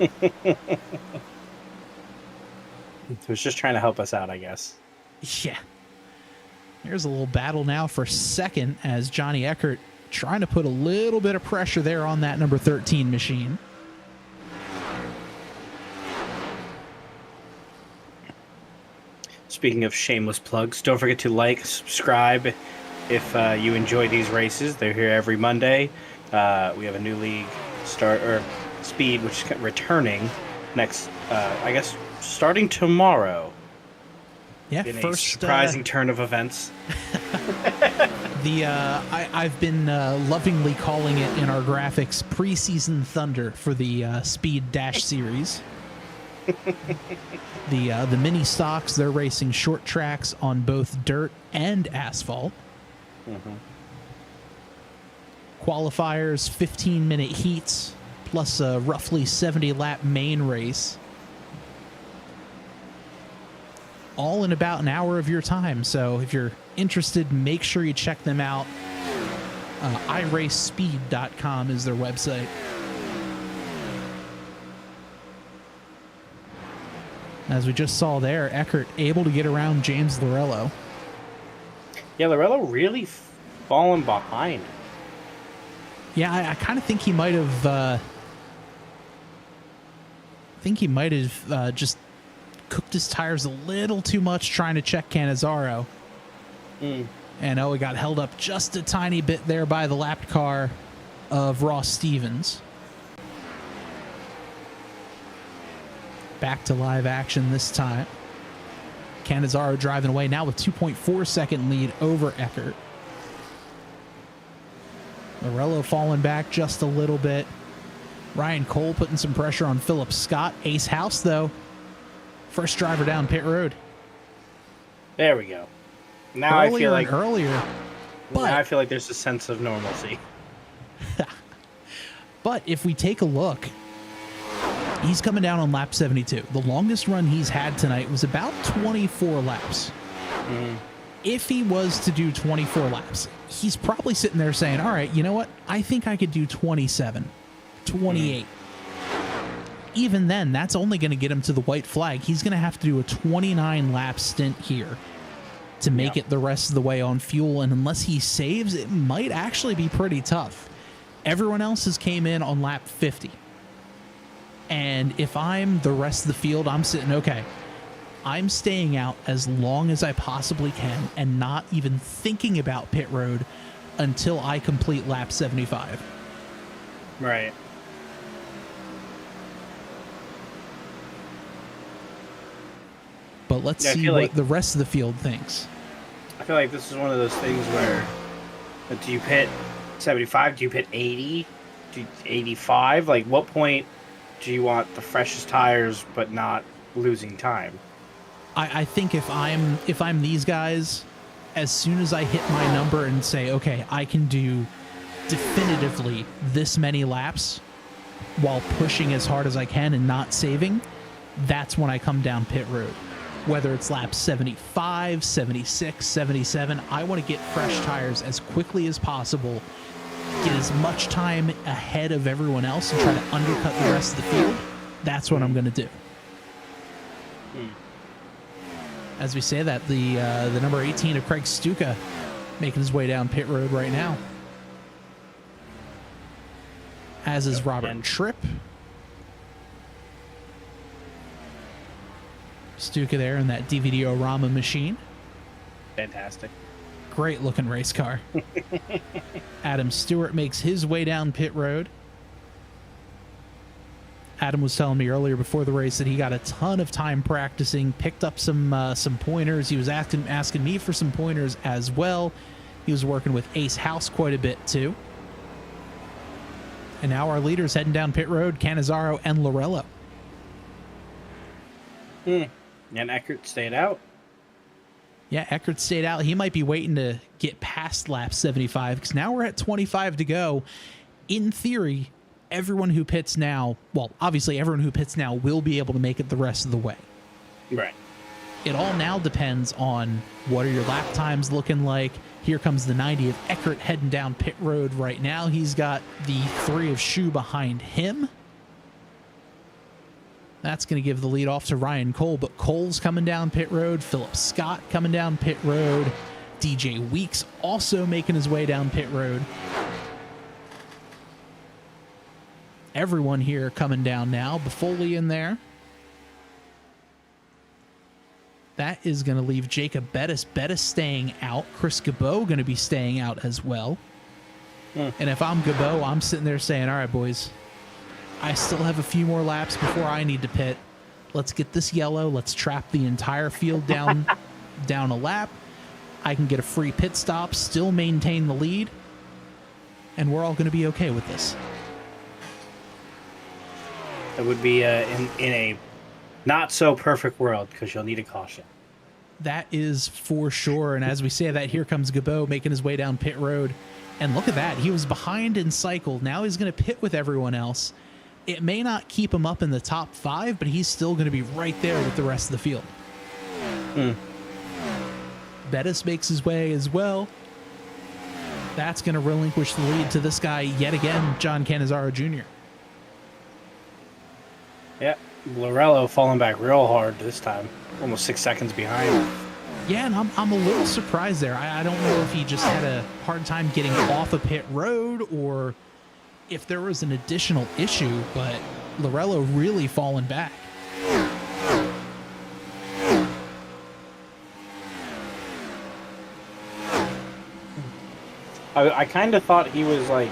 It was just trying to help us out, I guess. Yeah. Here's a little battle now for second as Johnny Eckert trying to put a little bit of pressure there on that number 13 machine. Speaking of shameless plugs, don't forget to like, subscribe if you enjoy these races. They're here every Monday. We have a new league speed, which is returning next, I guess, starting tomorrow. Yeah, in first a surprising turn of events. I've been lovingly calling it in our graphics preseason thunder for the Speed Dash series. The mini stocks, they're racing short tracks on both dirt and asphalt. Qualifiers, 15-minute heats, plus a roughly 70-lap main race. All in about an hour of your time. So if you're interested, make sure you check them out. iRaceSpeed.com is their website. As we just saw there, Eckert able to get around James Lorello. Yeah, Lorello really fallen behind. Yeah, I kind of think he might have. Just cooked his tires a little too much trying to check Cannizzaro. And he got held up just a tiny bit there by the lapped car of Ross Stevens. Back to live action this time. Cannizzaro driving away now with 2.4 second lead over Eckert. Morello falling back just a little bit. Ryan Cole putting some pressure on Philip Scott. Ace House, though. First driver down pit road. There we go. Now I feel like but now I feel like there's a sense of normalcy. But if we take a look, he's coming down on lap 72. The longest run he's had tonight was about 24 laps. If he was to do 24 laps, he's probably sitting there saying, all right, you know what? I think I could do 27, 28. Even then, that's only going to get him to the white flag. He's going to have to do a 29 lap stint here to make it the rest of the way on fuel. And unless he saves, it might actually be pretty tough. Everyone else has came in on lap 50. And if I'm the rest of the field, I'm sitting, okay, I'm staying out as long as I possibly can and not even thinking about pit road until I complete lap 75. Right. But let's see what the rest of the field thinks. I feel like this is one of those things where, do you pit 75? Do you pit 80? Do you 85? Like, what point do you want the freshest tires but not losing time? I think if I'm these guys, as soon as I hit my number and say, okay, I can do definitively this many laps while pushing as hard as I can and not saving, that's when I come down pit road. Whether it's lap 75, 76, 77, I want to get fresh tires as quickly as possible, get as much time ahead of everyone else and try to undercut the rest of the field. That's what I'm going to do. As we say that, the number 18 of Craig Stuka making his way down pit road right now. As is Robert Tripp. Stuka there in that DVD-O-Rama machine. Fantastic. Great looking race car. Adam Stewart makes his way down pit road. Adam was telling me earlier before the race that he got a ton of time practicing, picked up some pointers. He was asking me for some pointers as well. He was working with Ace House quite a bit too. And now our leaders heading down pit road, Cannizzaro and Lorello. And Eckert stayed out. Yeah, Eckert stayed out. He might be waiting to get past lap 75 because now we're at 25 to go. In theory, everyone who pits now, well, obviously everyone who pits now will be able to make it the rest of the way. Right. It all now depends on what are your lap times looking like. Here comes the 90 of Eckert heading down pit road right now. He's got the 3 of Shu behind him. That's going to give the lead off to Ryan Cole, but Cole's coming down pit road. Philip Scott coming down pit road. DJ Weeks also making his way down pit road. Everyone here coming down now. Buffoli in there. That is going to leave Jacob Bettis. Bettis staying out. Chris Gabot going to be staying out as well. And if I'm Gabot, I'm sitting there saying, all right, boys, I still have a few more laps before I need to pit. Let's get this yellow. Let's trap the entire field down a lap. I can get a free pit stop, still maintain the lead, and we're all going to be okay with this. It would be in a not so perfect world because you'll need a caution. That is for sure. And as we say that, here comes Gabot making his way down pit road. And look at that. He was behind in cycle. Now he's going to pit with everyone else. It may not keep him up in the top 5, but he's still going to be right there with the rest of the field. Bettis makes his way as well. That's going to relinquish the lead to this guy yet again, John Cannizzaro Jr. Yeah, Lorello falling back real hard this time. Almost 6 seconds behind. Yeah, and I'm a little surprised there. I don't know if he just had a hard time getting off a pit road or if there was an additional issue, but Lorello really falling back. I kind of thought he was like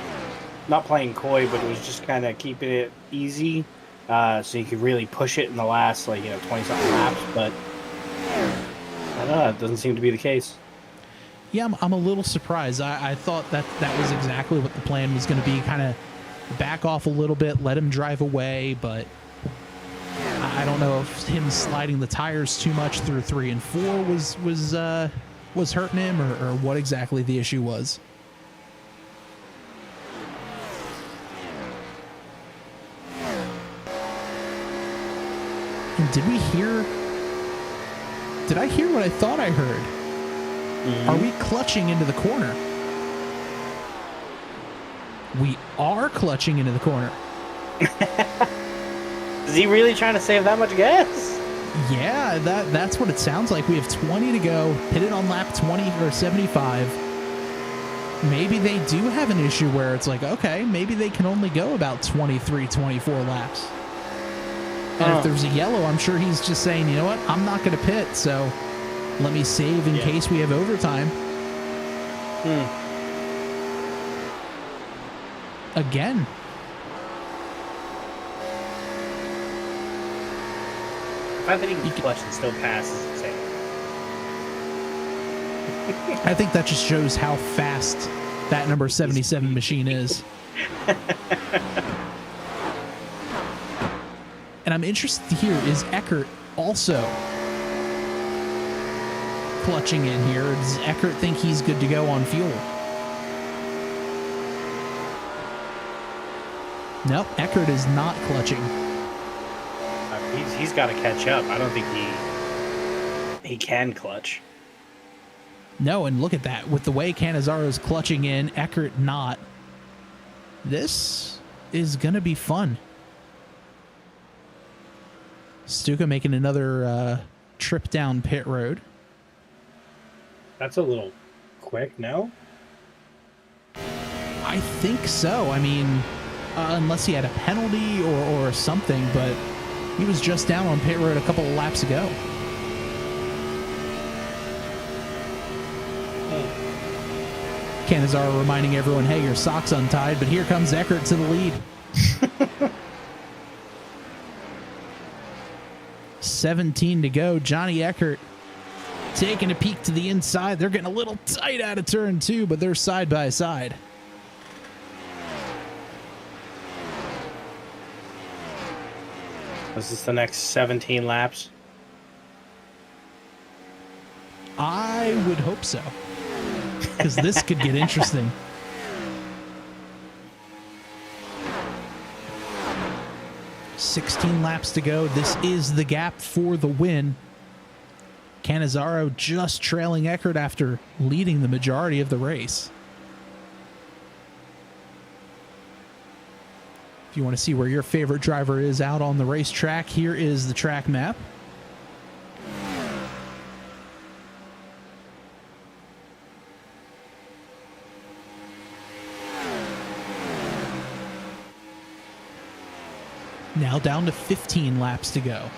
not playing coy, but it was just kind of keeping it easy, so you could really push it in the last 20-something laps. But I don't know, it doesn't seem to be the case. Yeah, I'm a little surprised. I thought that was exactly what the plan was going to be, kind of back off a little bit, let him drive away, but I don't know if him sliding the tires too much through 3 and 4 was hurting him or what exactly the issue was. And did I hear what I thought I heard? Are we clutching into the corner? We are clutching into the corner. Is he really trying to save that much gas? Yeah, that's what it sounds like. We have 20 to go, pitted on lap 20 or 75. Maybe they do have an issue where it's like, okay, maybe they can only go about 23, 24 laps. And if there's a yellow, I'm sure he's just saying, you know what, I'm not going to pit, so let me save in case we have overtime. Again. I think he can clutch and still pass is insane. I think that just shows how fast that number 77 machine is. And I'm interested to hear, is Eckert also clutching in here? Or does Eckert think he's good to go on fuel? Nope, Eckert is not clutching. he's got to catch up. I don't think he can clutch. No, and look at that. With the way Cannizzaro's clutching in, Eckert not. This is going to be fun. Stuka making another trip down pit road. That's a little quick, no? I think so. I mean, unless he had a penalty or something, but he was just down on pit road a couple of laps ago. Cannizaro reminding everyone, hey, your sock's untied, but here comes Eckert to the lead. 17 to go. Johnny Eckert taking a peek to the inside. They're getting a little tight out of turn 2, but they're side by side. Is this the next 17 laps? I would hope so, because this could get interesting. $16 laps to go. This is the gap for the win. Cannizzaro just trailing Eckert after leading the majority of the race. If you want to see where your favorite driver is out on the racetrack, here is the track map. Now down to 15 laps to go.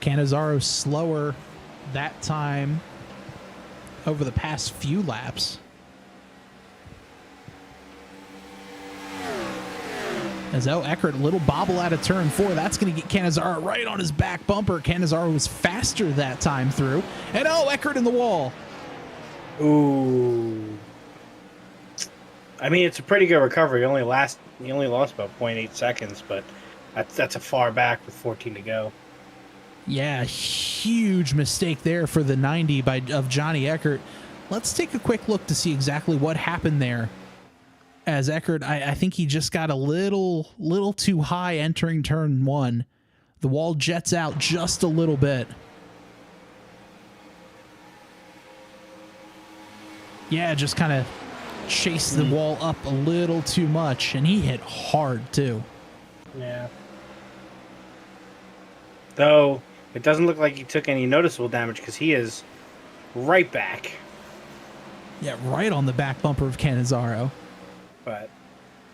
Cannizzaro slower that time over the past few laps. As Eckert, little bobble out of turn 4. That's going to get Cannizzaro right on his back bumper. Cannizzaro was faster that time through. And Eckert in the wall. Ooh. I mean, it's a pretty good recovery. He only lost about 0.8 seconds, but that's a far back with 14 to go. Yeah, huge mistake there for the 90 of Johnny Eckert. Let's take a quick look to see exactly what happened there. As Eckert, I think he just got a little too high entering turn 1. The wall jets out just a little bit. Yeah, just kind of chased the wall up a little too much, and he hit hard too. Yeah. Though it doesn't look like he took any noticeable damage because he is right back. Yeah, right on the back bumper of Cannizzaro. But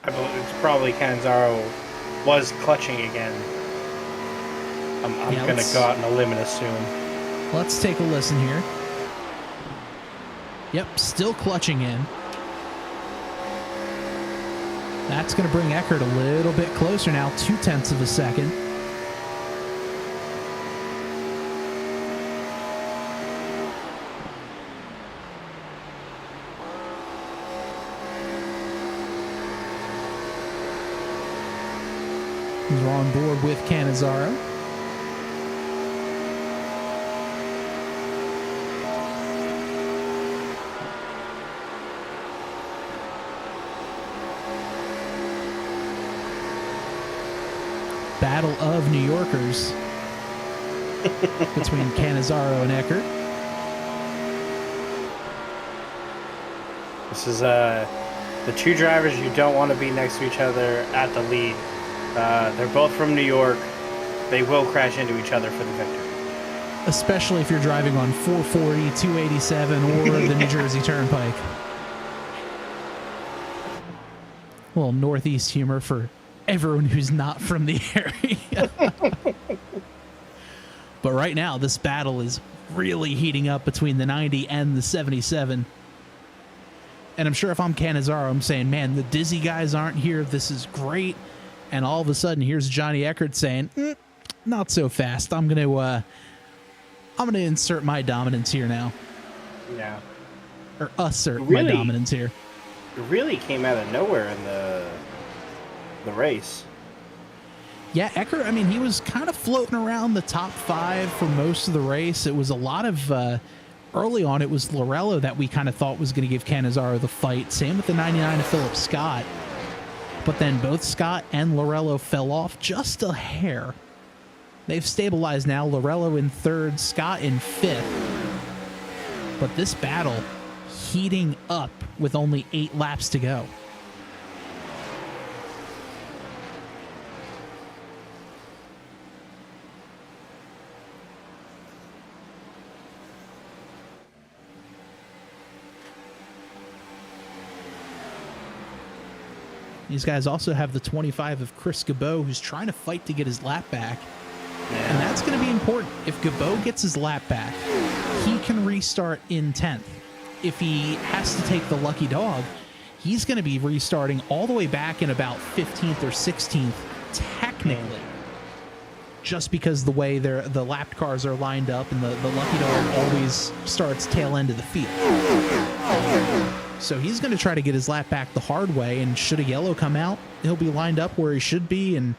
I believe it's probably Cannizzaro was clutching again. I'm going to go out on a limb and assume. Let's take a listen here. Yep, still clutching in. That's going to bring Eckert a little bit closer now, 0.2 of a second. We're on board with Cannizzaro. Battle of New Yorkers between Cannizzaro and Eckert. This is the two drivers you don't want to be next to each other at the lead. They're both from New York. They will crash into each other for the victory. Especially if you're driving on 440, 287, or the New Jersey Turnpike. A little Northeast humor for everyone who's not from the area. But right now, this battle is really heating up between the 90 and the 77. And I'm sure if I'm Cannizzaro, I'm saying, man, the Dizzy guys aren't here. This is great. And all of a sudden, here's Johnny Eckert saying, not so fast. I'm gonna insert my dominance here now. Yeah. Or assert my dominance here. It really came out of nowhere in the race. Yeah, Eckert, I mean, he was kind of floating around the top 5 for most of the race. It was a lot of Early on, it was Lorello that we kind of thought was going to give Cannizzaro the fight. Same with the 99 of Philip Scott. But then both Scott and Lorello fell off just a hair. They've stabilized now. Lorello in third, Scott in fifth. But this battle heating up with only 8 laps to go. These guys also have the 25 of Chris Gabot, who's trying to fight to get his lap back. Yeah. And that's going to be important. If Gabot gets his lap back, he can restart in 10th. If he has to take the lucky dog, he's going to be restarting all the way back in about 15th or 16th, technically. Just because the way the lapped cars are lined up, and the lucky dog always starts tail end of the field. So he's going to try to get his lap back the hard way, and should a yellow come out, he'll be lined up where he should be, and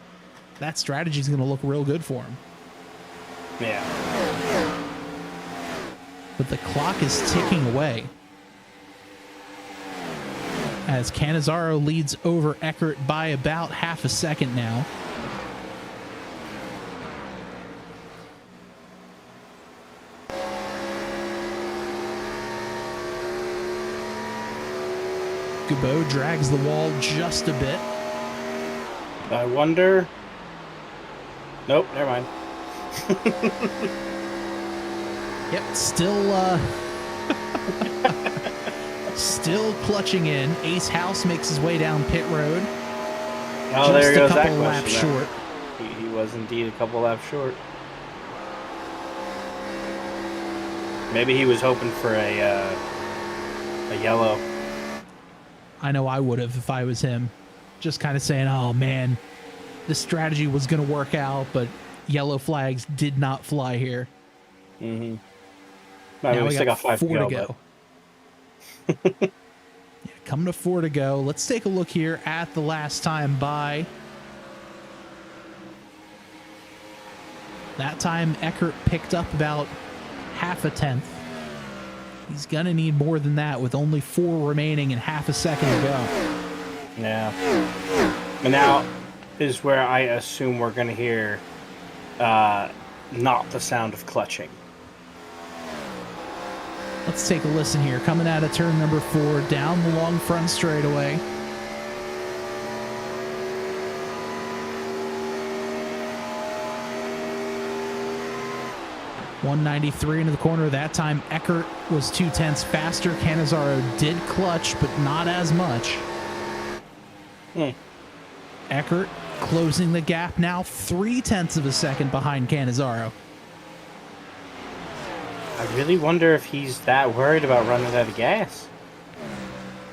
that strategy is going to look real good for him. Yeah. But the clock is ticking away as Cannizzaro leads over Eckert by about half a second now. Gabot drags the wall just a bit. I wonder... Nope, never mind. Yep, still clutching in. Ace House makes his way down pit road. Oh, there goes that question. Just a couple laps short. He was indeed a couple laps short. Maybe he was hoping for a yellow. I know I would have if I was him. Just kind of saying, oh man, this strategy was going to work out, but yellow flags did not fly here. Mm-hmm. Now we got 4 to go. Yeah, coming to 4 to go. Let's take a look here at the last time by. That time, Eckert picked up about half a tenth. He's going to need more than that with only 4 remaining and half a second to go. Yeah. And now is where I assume we're going to hear not the sound of clutching. Let's take a listen here. Coming out of turn number 4, down the long front straightaway. .193 into the corner. That time, Eckert was 0.2 faster. Cannizzaro did clutch, but not as much. Eckert closing the gap now 0.3 of a second behind Cannizzaro. I really wonder if he's that worried about running out of gas.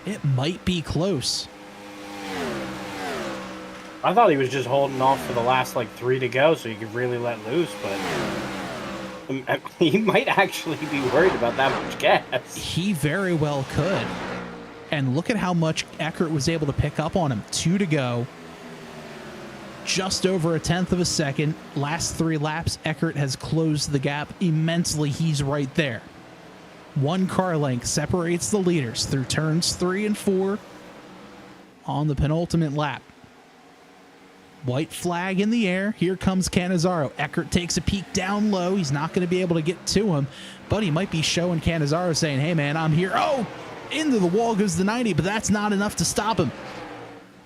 It might be close. I thought he was just holding off for the last 3 to go so he could really let loose, but he might actually be worried about that much gas. He very well could. And look at how much Eckert was able to pick up on him. 2 to go. Just over 0.1 of a second. Last 3 laps, Eckert has closed the gap immensely. He's right there. 1 car length separates the leaders through turns 3 and 4 on the penultimate lap. White flag in the air. Here comes Cannizzaro. Eckert takes a peek down low. He's not going to be able to get to him, but he might be showing Cannizzaro saying, hey man, I'm here. Oh, into the wall goes the 90, but that's not enough to stop him.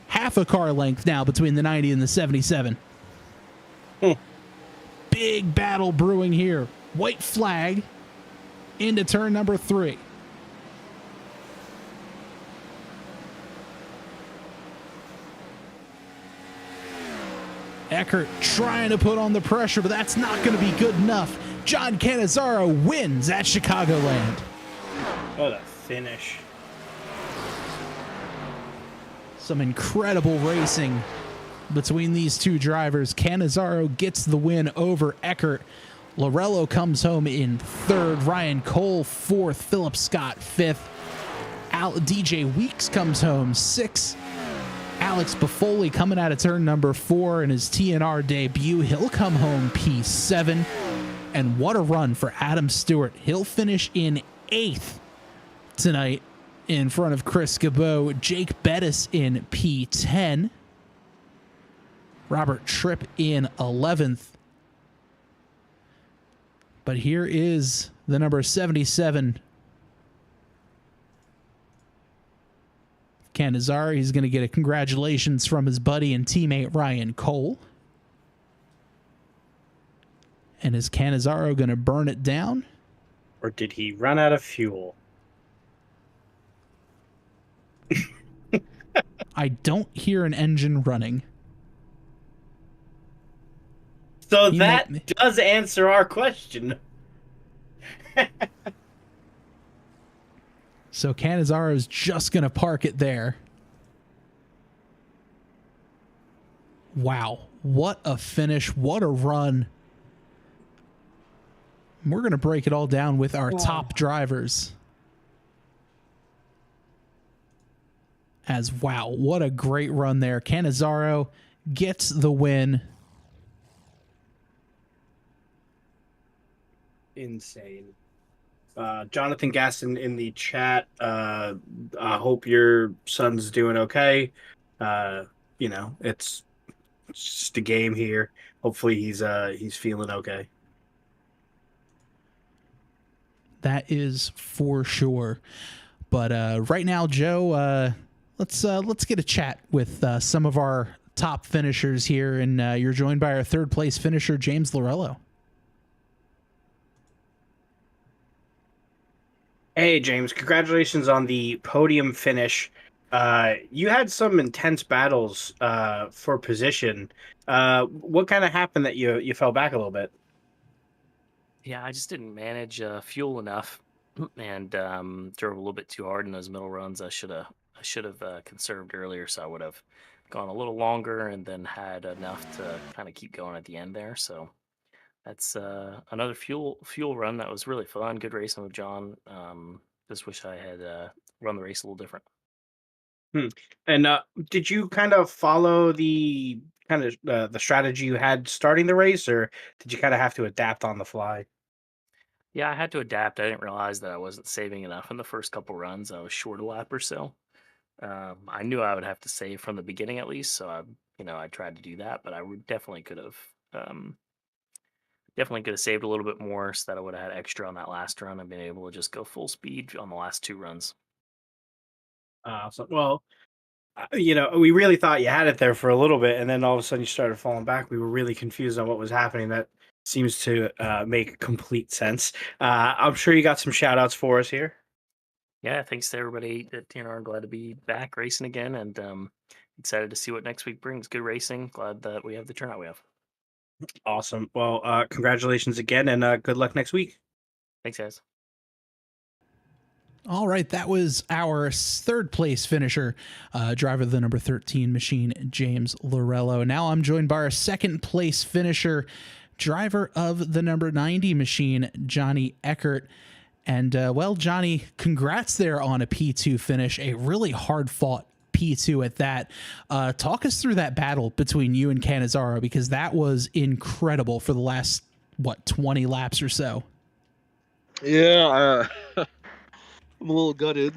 Half a car length now between the 90 and the 77. Big battle brewing here. White flag into turn number 3. Eckert trying to put on the pressure, but that's not going to be good enough. John Cannizzaro wins at Chicagoland. What a finish. Some incredible racing between these two drivers. Cannizzaro gets the win over Eckert. Lorello comes home in 3rd. Ryan Cole 4th. Philip Scott 5th. DJ Weeks comes home 6th. Alex Buffoli coming out of turn number 4 in his TNR debut. He'll come home P7. And what a run for Adam Stewart. He'll finish in 8th tonight in front of Chris Cabot. Jake Bettis in P10. Robert Tripp in 11th. But here is the number 77. Canizaro, he's going to get a congratulations from his buddy and teammate Ryan Cole. And is Canizaro going to burn it down? Or did he run out of fuel? I don't hear an engine running. So that does answer our question. So Canizaro's just going to park it there. Wow. What a finish. What a run. We're going to break it all down with our top drivers. As wow, what a great run there. Canizaro gets the win. Insane. Jonathan Gaston in the chat. I hope your son's doing okay. It's just a game here. Hopefully he's feeling okay. That is for sure. But right now, Joe, let's get a chat with some of our top finishers here, and you're joined by our third place finisher, James Lorello. Hey, James, congratulations on the podium finish. You had some intense battles for position. What kind of happened that you fell back a little bit? Yeah, I just didn't manage fuel enough and drove a little bit too hard in those middle runs. I should have conserved earlier, so I would have gone a little longer and then had enough to kind of keep going at the end there. So that's another fuel run that was really fun. Good racing with John. Just wish I had run the race a little different. And did you kind of follow the the strategy you had starting the race, or did you kind of have to adapt on the fly? Yeah, I had to adapt. I didn't realize that I wasn't saving enough in the first couple runs. I was short a lap or so. I knew I would have to save from the beginning at least, so I tried to do that, but I would um, definitely could have saved a little bit more so that I would have had extra on that last run and been able to just go full speed on the last 2 runs. We really thought you had it there for a little bit, and then all of a sudden you started falling back. We were really confused on what was happening. That seems to make complete sense. I'm sure you got some shout outs for us here. Yeah, thanks to everybody that are glad to be back racing again, and excited to see what next week brings. Good racing. Glad that we have the turnout we have. Awesome. Well, congratulations again, and good luck next week. Thanks, guys. All right, that was our third place finisher, driver of the number 13 machine, James Lorello. Now I'm joined by our second place finisher, driver of the number 90 machine, Johnny Eckert. And Johnny, congrats there on a P2 finish, a really hard fought P2 at that. Talk us through that battle between you and Canizaro, because that was incredible for the last, 20 laps or so. Yeah, I'm a little gutted.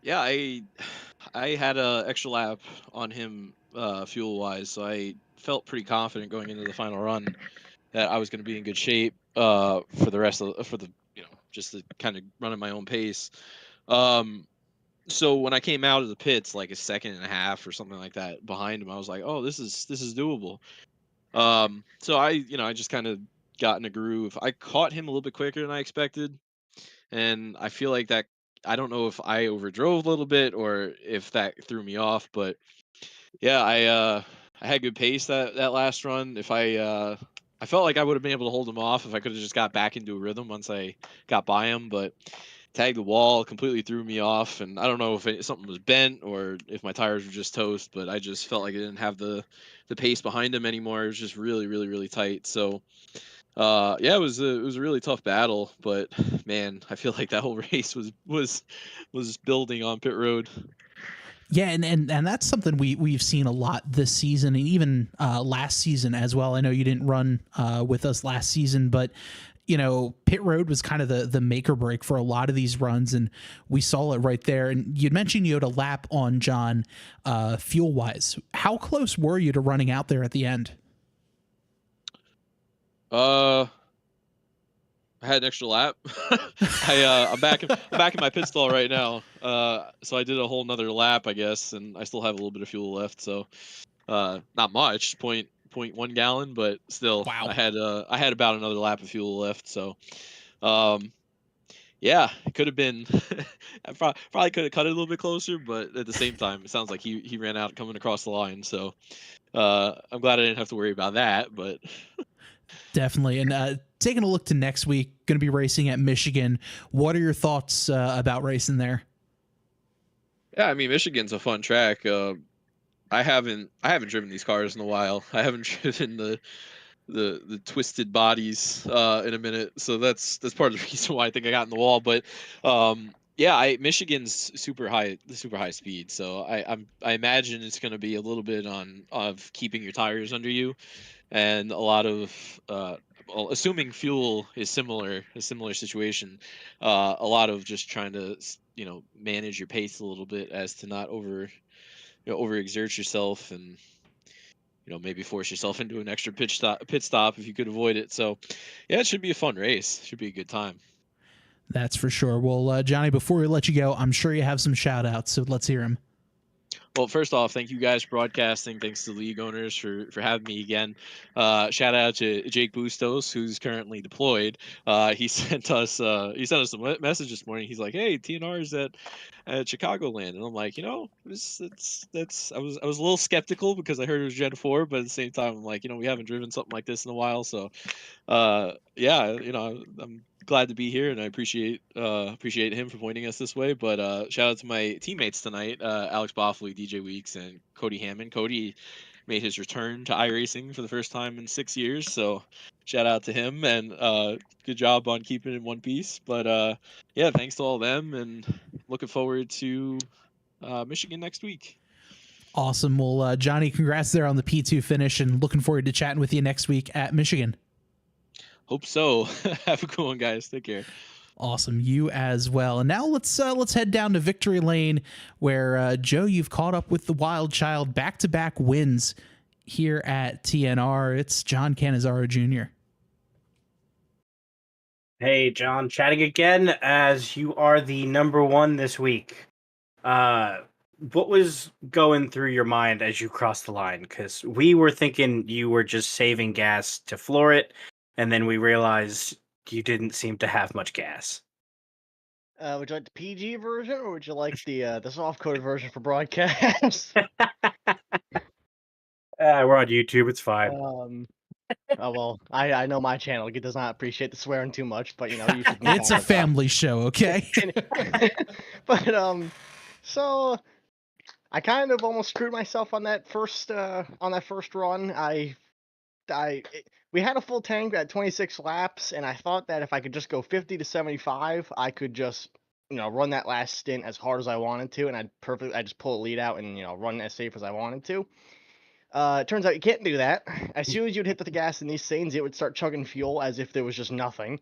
Yeah, I had a extra lap on him fuel wise, so I felt pretty confident going into the final run that I was going to be in good shape for the rest of just to kind of run at my own pace. So when I came out of the pits like a second and a half or something like that behind him, I was like, oh, this is doable. So I just kind of got in a groove. I caught him a little bit quicker than I expected. And I feel like that, I don't know if I overdrove a little bit or if that threw me off, but yeah, I had good pace that last run. If I felt like I would have been able to hold him off if I could have just got back into a rhythm once I got by him, but tagged the wall completely threw me off, and I don't know if something was bent or if my tires were just toast, but I just felt like I didn't have the pace behind him anymore. It was just really, really, really tight. So yeah, it was a really tough battle, but man, I feel like that whole race was building on pit road. Yeah, and that's something we've seen a lot this season, and even last season as well. I know you didn't run with us last season, but pit road was kind of the make or break for a lot of these runs, and we saw it right there. And you'd mentioned you had a lap on John, fuel wise. How close were you to running out there at the end? I had an extra lap. I'm back in my pit stall right now. So I did a whole nother lap, I guess, and I still have a little bit of fuel left. So, not much, point 1 gallon, but still, Wow. I had about another lap of fuel left. So, yeah, it could have been. I probably could have cut it a little bit closer, but at the same time, it sounds like he ran out coming across the line. So, I'm glad I didn't have to worry about that. But Definitely. And taking a look to next week, going to be racing at Michigan. What are your thoughts about racing there? yeah, I mean, Michigan's a fun track. I haven't driven these cars in a while. I haven't driven the twisted bodies in a minute, so that's part of the reason why I think I got in the wall. But yeah, Michigan's super high speed, so I imagine it's going to be a little bit of keeping your tires under you, and a lot of well, assuming fuel is a similar situation, a lot of just trying to manage your pace a little bit as to not overexert yourself, and maybe force yourself into an extra pit stop if you could avoid it. So yeah, it should be a fun race. Should be a good time. That's for sure. Well, Johnny, before we let you go, I'm sure you have some shout outs, so let's hear them. Well, first off, thank you guys for broadcasting. Thanks to the league owners for having me again. Shout out to Jake Bustos, who's currently deployed. He sent us a message this morning. He's like, "Hey, TNR's at Chicagoland," and I'm like, that's I was a little skeptical because I heard it was Gen 4, but at the same time, I'm like, we haven't driven something like this in a while, so yeah, I'm glad to be here, and I appreciate him for pointing us this way. But shout out to my teammates tonight, Alex Boffley, DJ Weeks, and Cody Hammond. Cody made his return to iRacing for the first time in 6 years, so shout out to him, and good job on keeping it in one piece. But yeah, thanks to all of them, and looking forward to Michigan next week. Awesome. Well, Johnny, congrats there on the P2 finish, and looking forward to chatting with you next week at Michigan. Hope so. Have a good one, guys. Take care. Awesome. You as well. And now let's head down to Victory Lane, where Joe, you've caught up with the Wild Child, back-to-back wins here at TNR. It's John Cannizzaro Jr. Hey, John, chatting again as you are the number one this week. What was going through your mind as you crossed the line? Because we were thinking you were just saving gas to floor it, and then we realized you didn't seem to have much gas. Would you like the PG version, or would you like the soft-coded version for broadcast? We're on YouTube. It's fine. Oh well, I know my channel does not appreciate the swearing too much, but you should. It's a family show, okay? But so I kind of almost screwed myself on that first run. We had a full tank at 26 laps, and I thought that if I could just go 50 to 75, I could just run that last stint as hard as I wanted to, and I'd just pull a lead out and run as safe as I wanted to. It turns out you can't do that. As soon as you'd hit the gas in these things, it would start chugging fuel as if there was just nothing.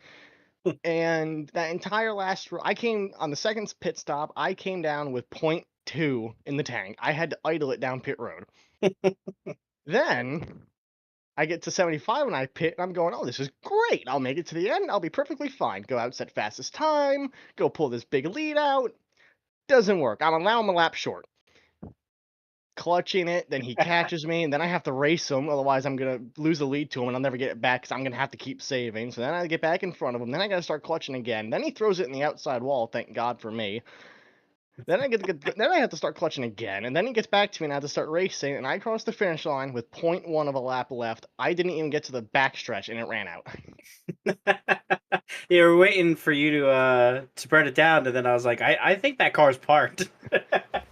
And that entire I came on the second pit stop, I came down with 0.2 in the tank. I had to idle it down pit road. Then I get to 75 and I pit, and I'm going, oh, this is great. I'll make it to the end. I'll be perfectly fine. Go out, set fastest time, go pull this big lead out. Doesn't work. I'm a lap short. Clutching it, then he catches me, and then I have to race him, otherwise I'm gonna lose the lead to him and I'll never get it back because I'm gonna have to keep saving. So then I get back in front of him, then I gotta start clutching again. Then he throws it in the outside wall, thank God for me. Then I have to start clutching again, and then he gets back to me and I have to start racing, and I cross the finish line with 0.1 of a lap left. I didn't even get to the backstretch and it ran out. Yeah, we're waiting for you to spread it down, and then I was like, I think that car's parked.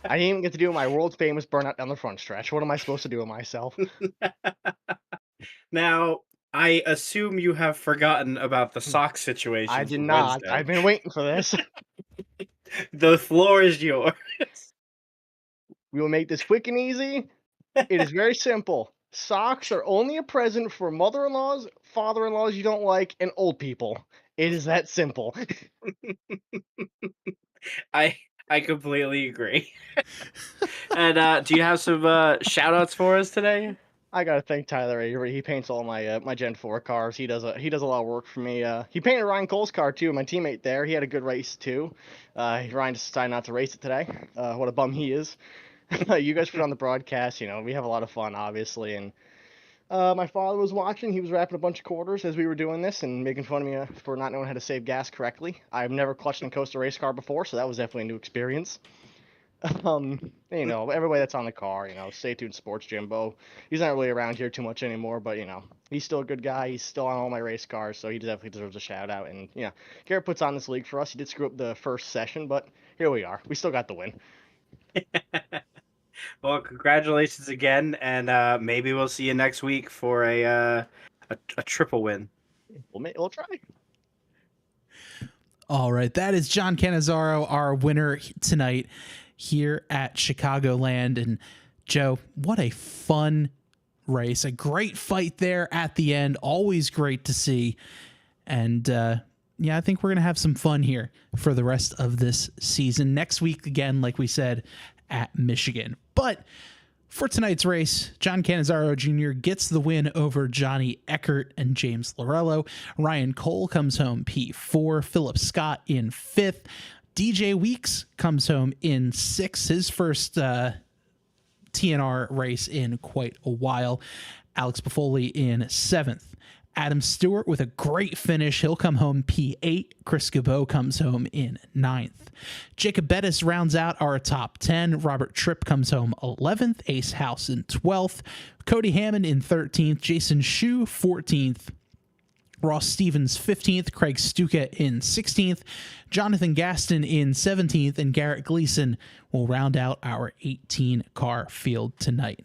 I didn't even get to do my world famous burnout down the front stretch. What am I supposed to do with myself? Now, I assume you have forgotten about the sock situation. I did not. Wednesday. I've been waiting for this. The floor is yours. We will make this quick and easy. It is very simple. Socks are only a present for mother-in-laws, father-in-laws you don't like, and old people. It is that simple. I I completely agree. And do you have some shout outs for us today? I gotta thank Tyler Avery. He paints all my my Gen 4 cars. He does a lot of work for me. He painted Ryan Cole's car too. My teammate there. He had a good race too. Ryan just decided not to race it today. What a bum he is. You guys put on the broadcast. You know, we have a lot of fun, obviously. And my father was watching. He was wrapping a bunch of quarters as we were doing this and making fun of me for not knowing how to save gas correctly. I've never clutched and coasted a race car before, so that was definitely a new experience. You know, everybody that's on the car, you know, stay tuned Sports Jimbo. He's not really around here too much anymore, but you know, he's still a good guy. He's still on all my race cars, so he definitely deserves a shout out. And yeah, Garrett puts on this league for us. He did screw up the first session, but here we are. We still got the win. Well, congratulations again, and maybe we'll see you next week for a triple win. We'll try. All right, that is John Cannizzaro, our winner tonight here at Chicagoland. And Joe, what a fun race. A great fight there at the end. Always great to see. And yeah, I think we're going to have some fun here for the rest of this season. Next week, again, like we said, at Michigan. But for tonight's race, John Cannizzaro Jr. gets the win over Johnny Eckert and James Lorello. Ryan Cole comes home P4. Philip Scott in 5th. DJ Weeks comes home in 6th. His first TNR race in quite a while. Alex Buffoli in 7th. Adam Stewart with a great finish. He'll come home P8. Chris Gabot comes home in 9th. Jacob Bettis rounds out our top 10. Robert Tripp comes home 11th. Ace House in 12th. Cody Hammond in 13th. Jason Shue 14th. Ross Stevens 15th. Craig Stuka in 16th. Jonathan Gaston in 17th. And Garrett Gleason will round out our 18-car field tonight.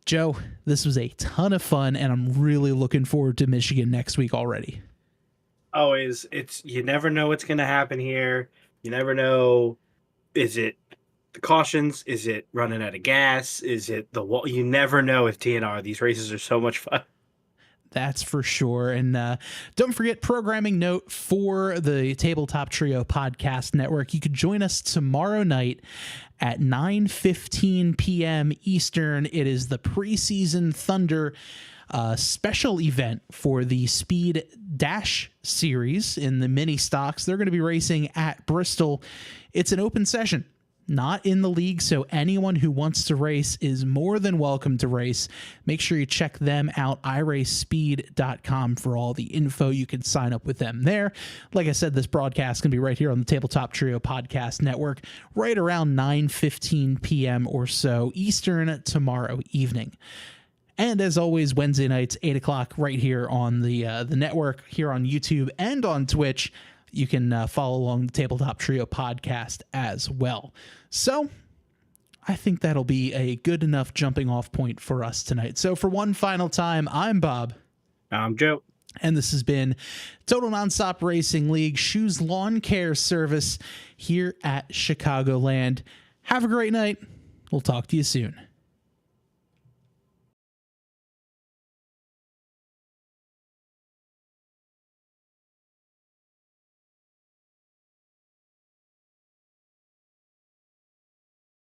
Joe, this was a ton of fun, and I'm really looking forward to Michigan next week already. Always, you never know what's going to happen here. You never know. Is it the cautions? Is it running out of gas? Is it the wall? You never know with TNR. These races are so much fun. That's for sure. And don't forget, programming note for the Tabletop Trio Podcast Network. You could join us tomorrow night at 9:15 p.m. Eastern. It is the preseason Thunder special event for the Speed Dash series in the mini stocks. They're going to be racing at Bristol. It's an open session, not in the league, so anyone who wants to race is more than welcome to race. Make sure you check them out, iRaceSpeed.com, for all the info. You can sign up with them there. Like I said, this broadcast can be right here on the Tabletop Trio Podcast Network right around 9:15 p.m. or so Eastern tomorrow evening. And as always, Wednesday nights, 8 o'clock, right here on the network, here on YouTube and on Twitch. You can follow along the Tabletop Trio podcast as well. So I think that'll be a good enough jumping off point for us tonight. So for one final time, I'm Bob. I'm Joe. And this has been Total Nonstop Racing League Shoes Lawn Care Service here at Chicagoland. Have a great night. We'll talk to you soon.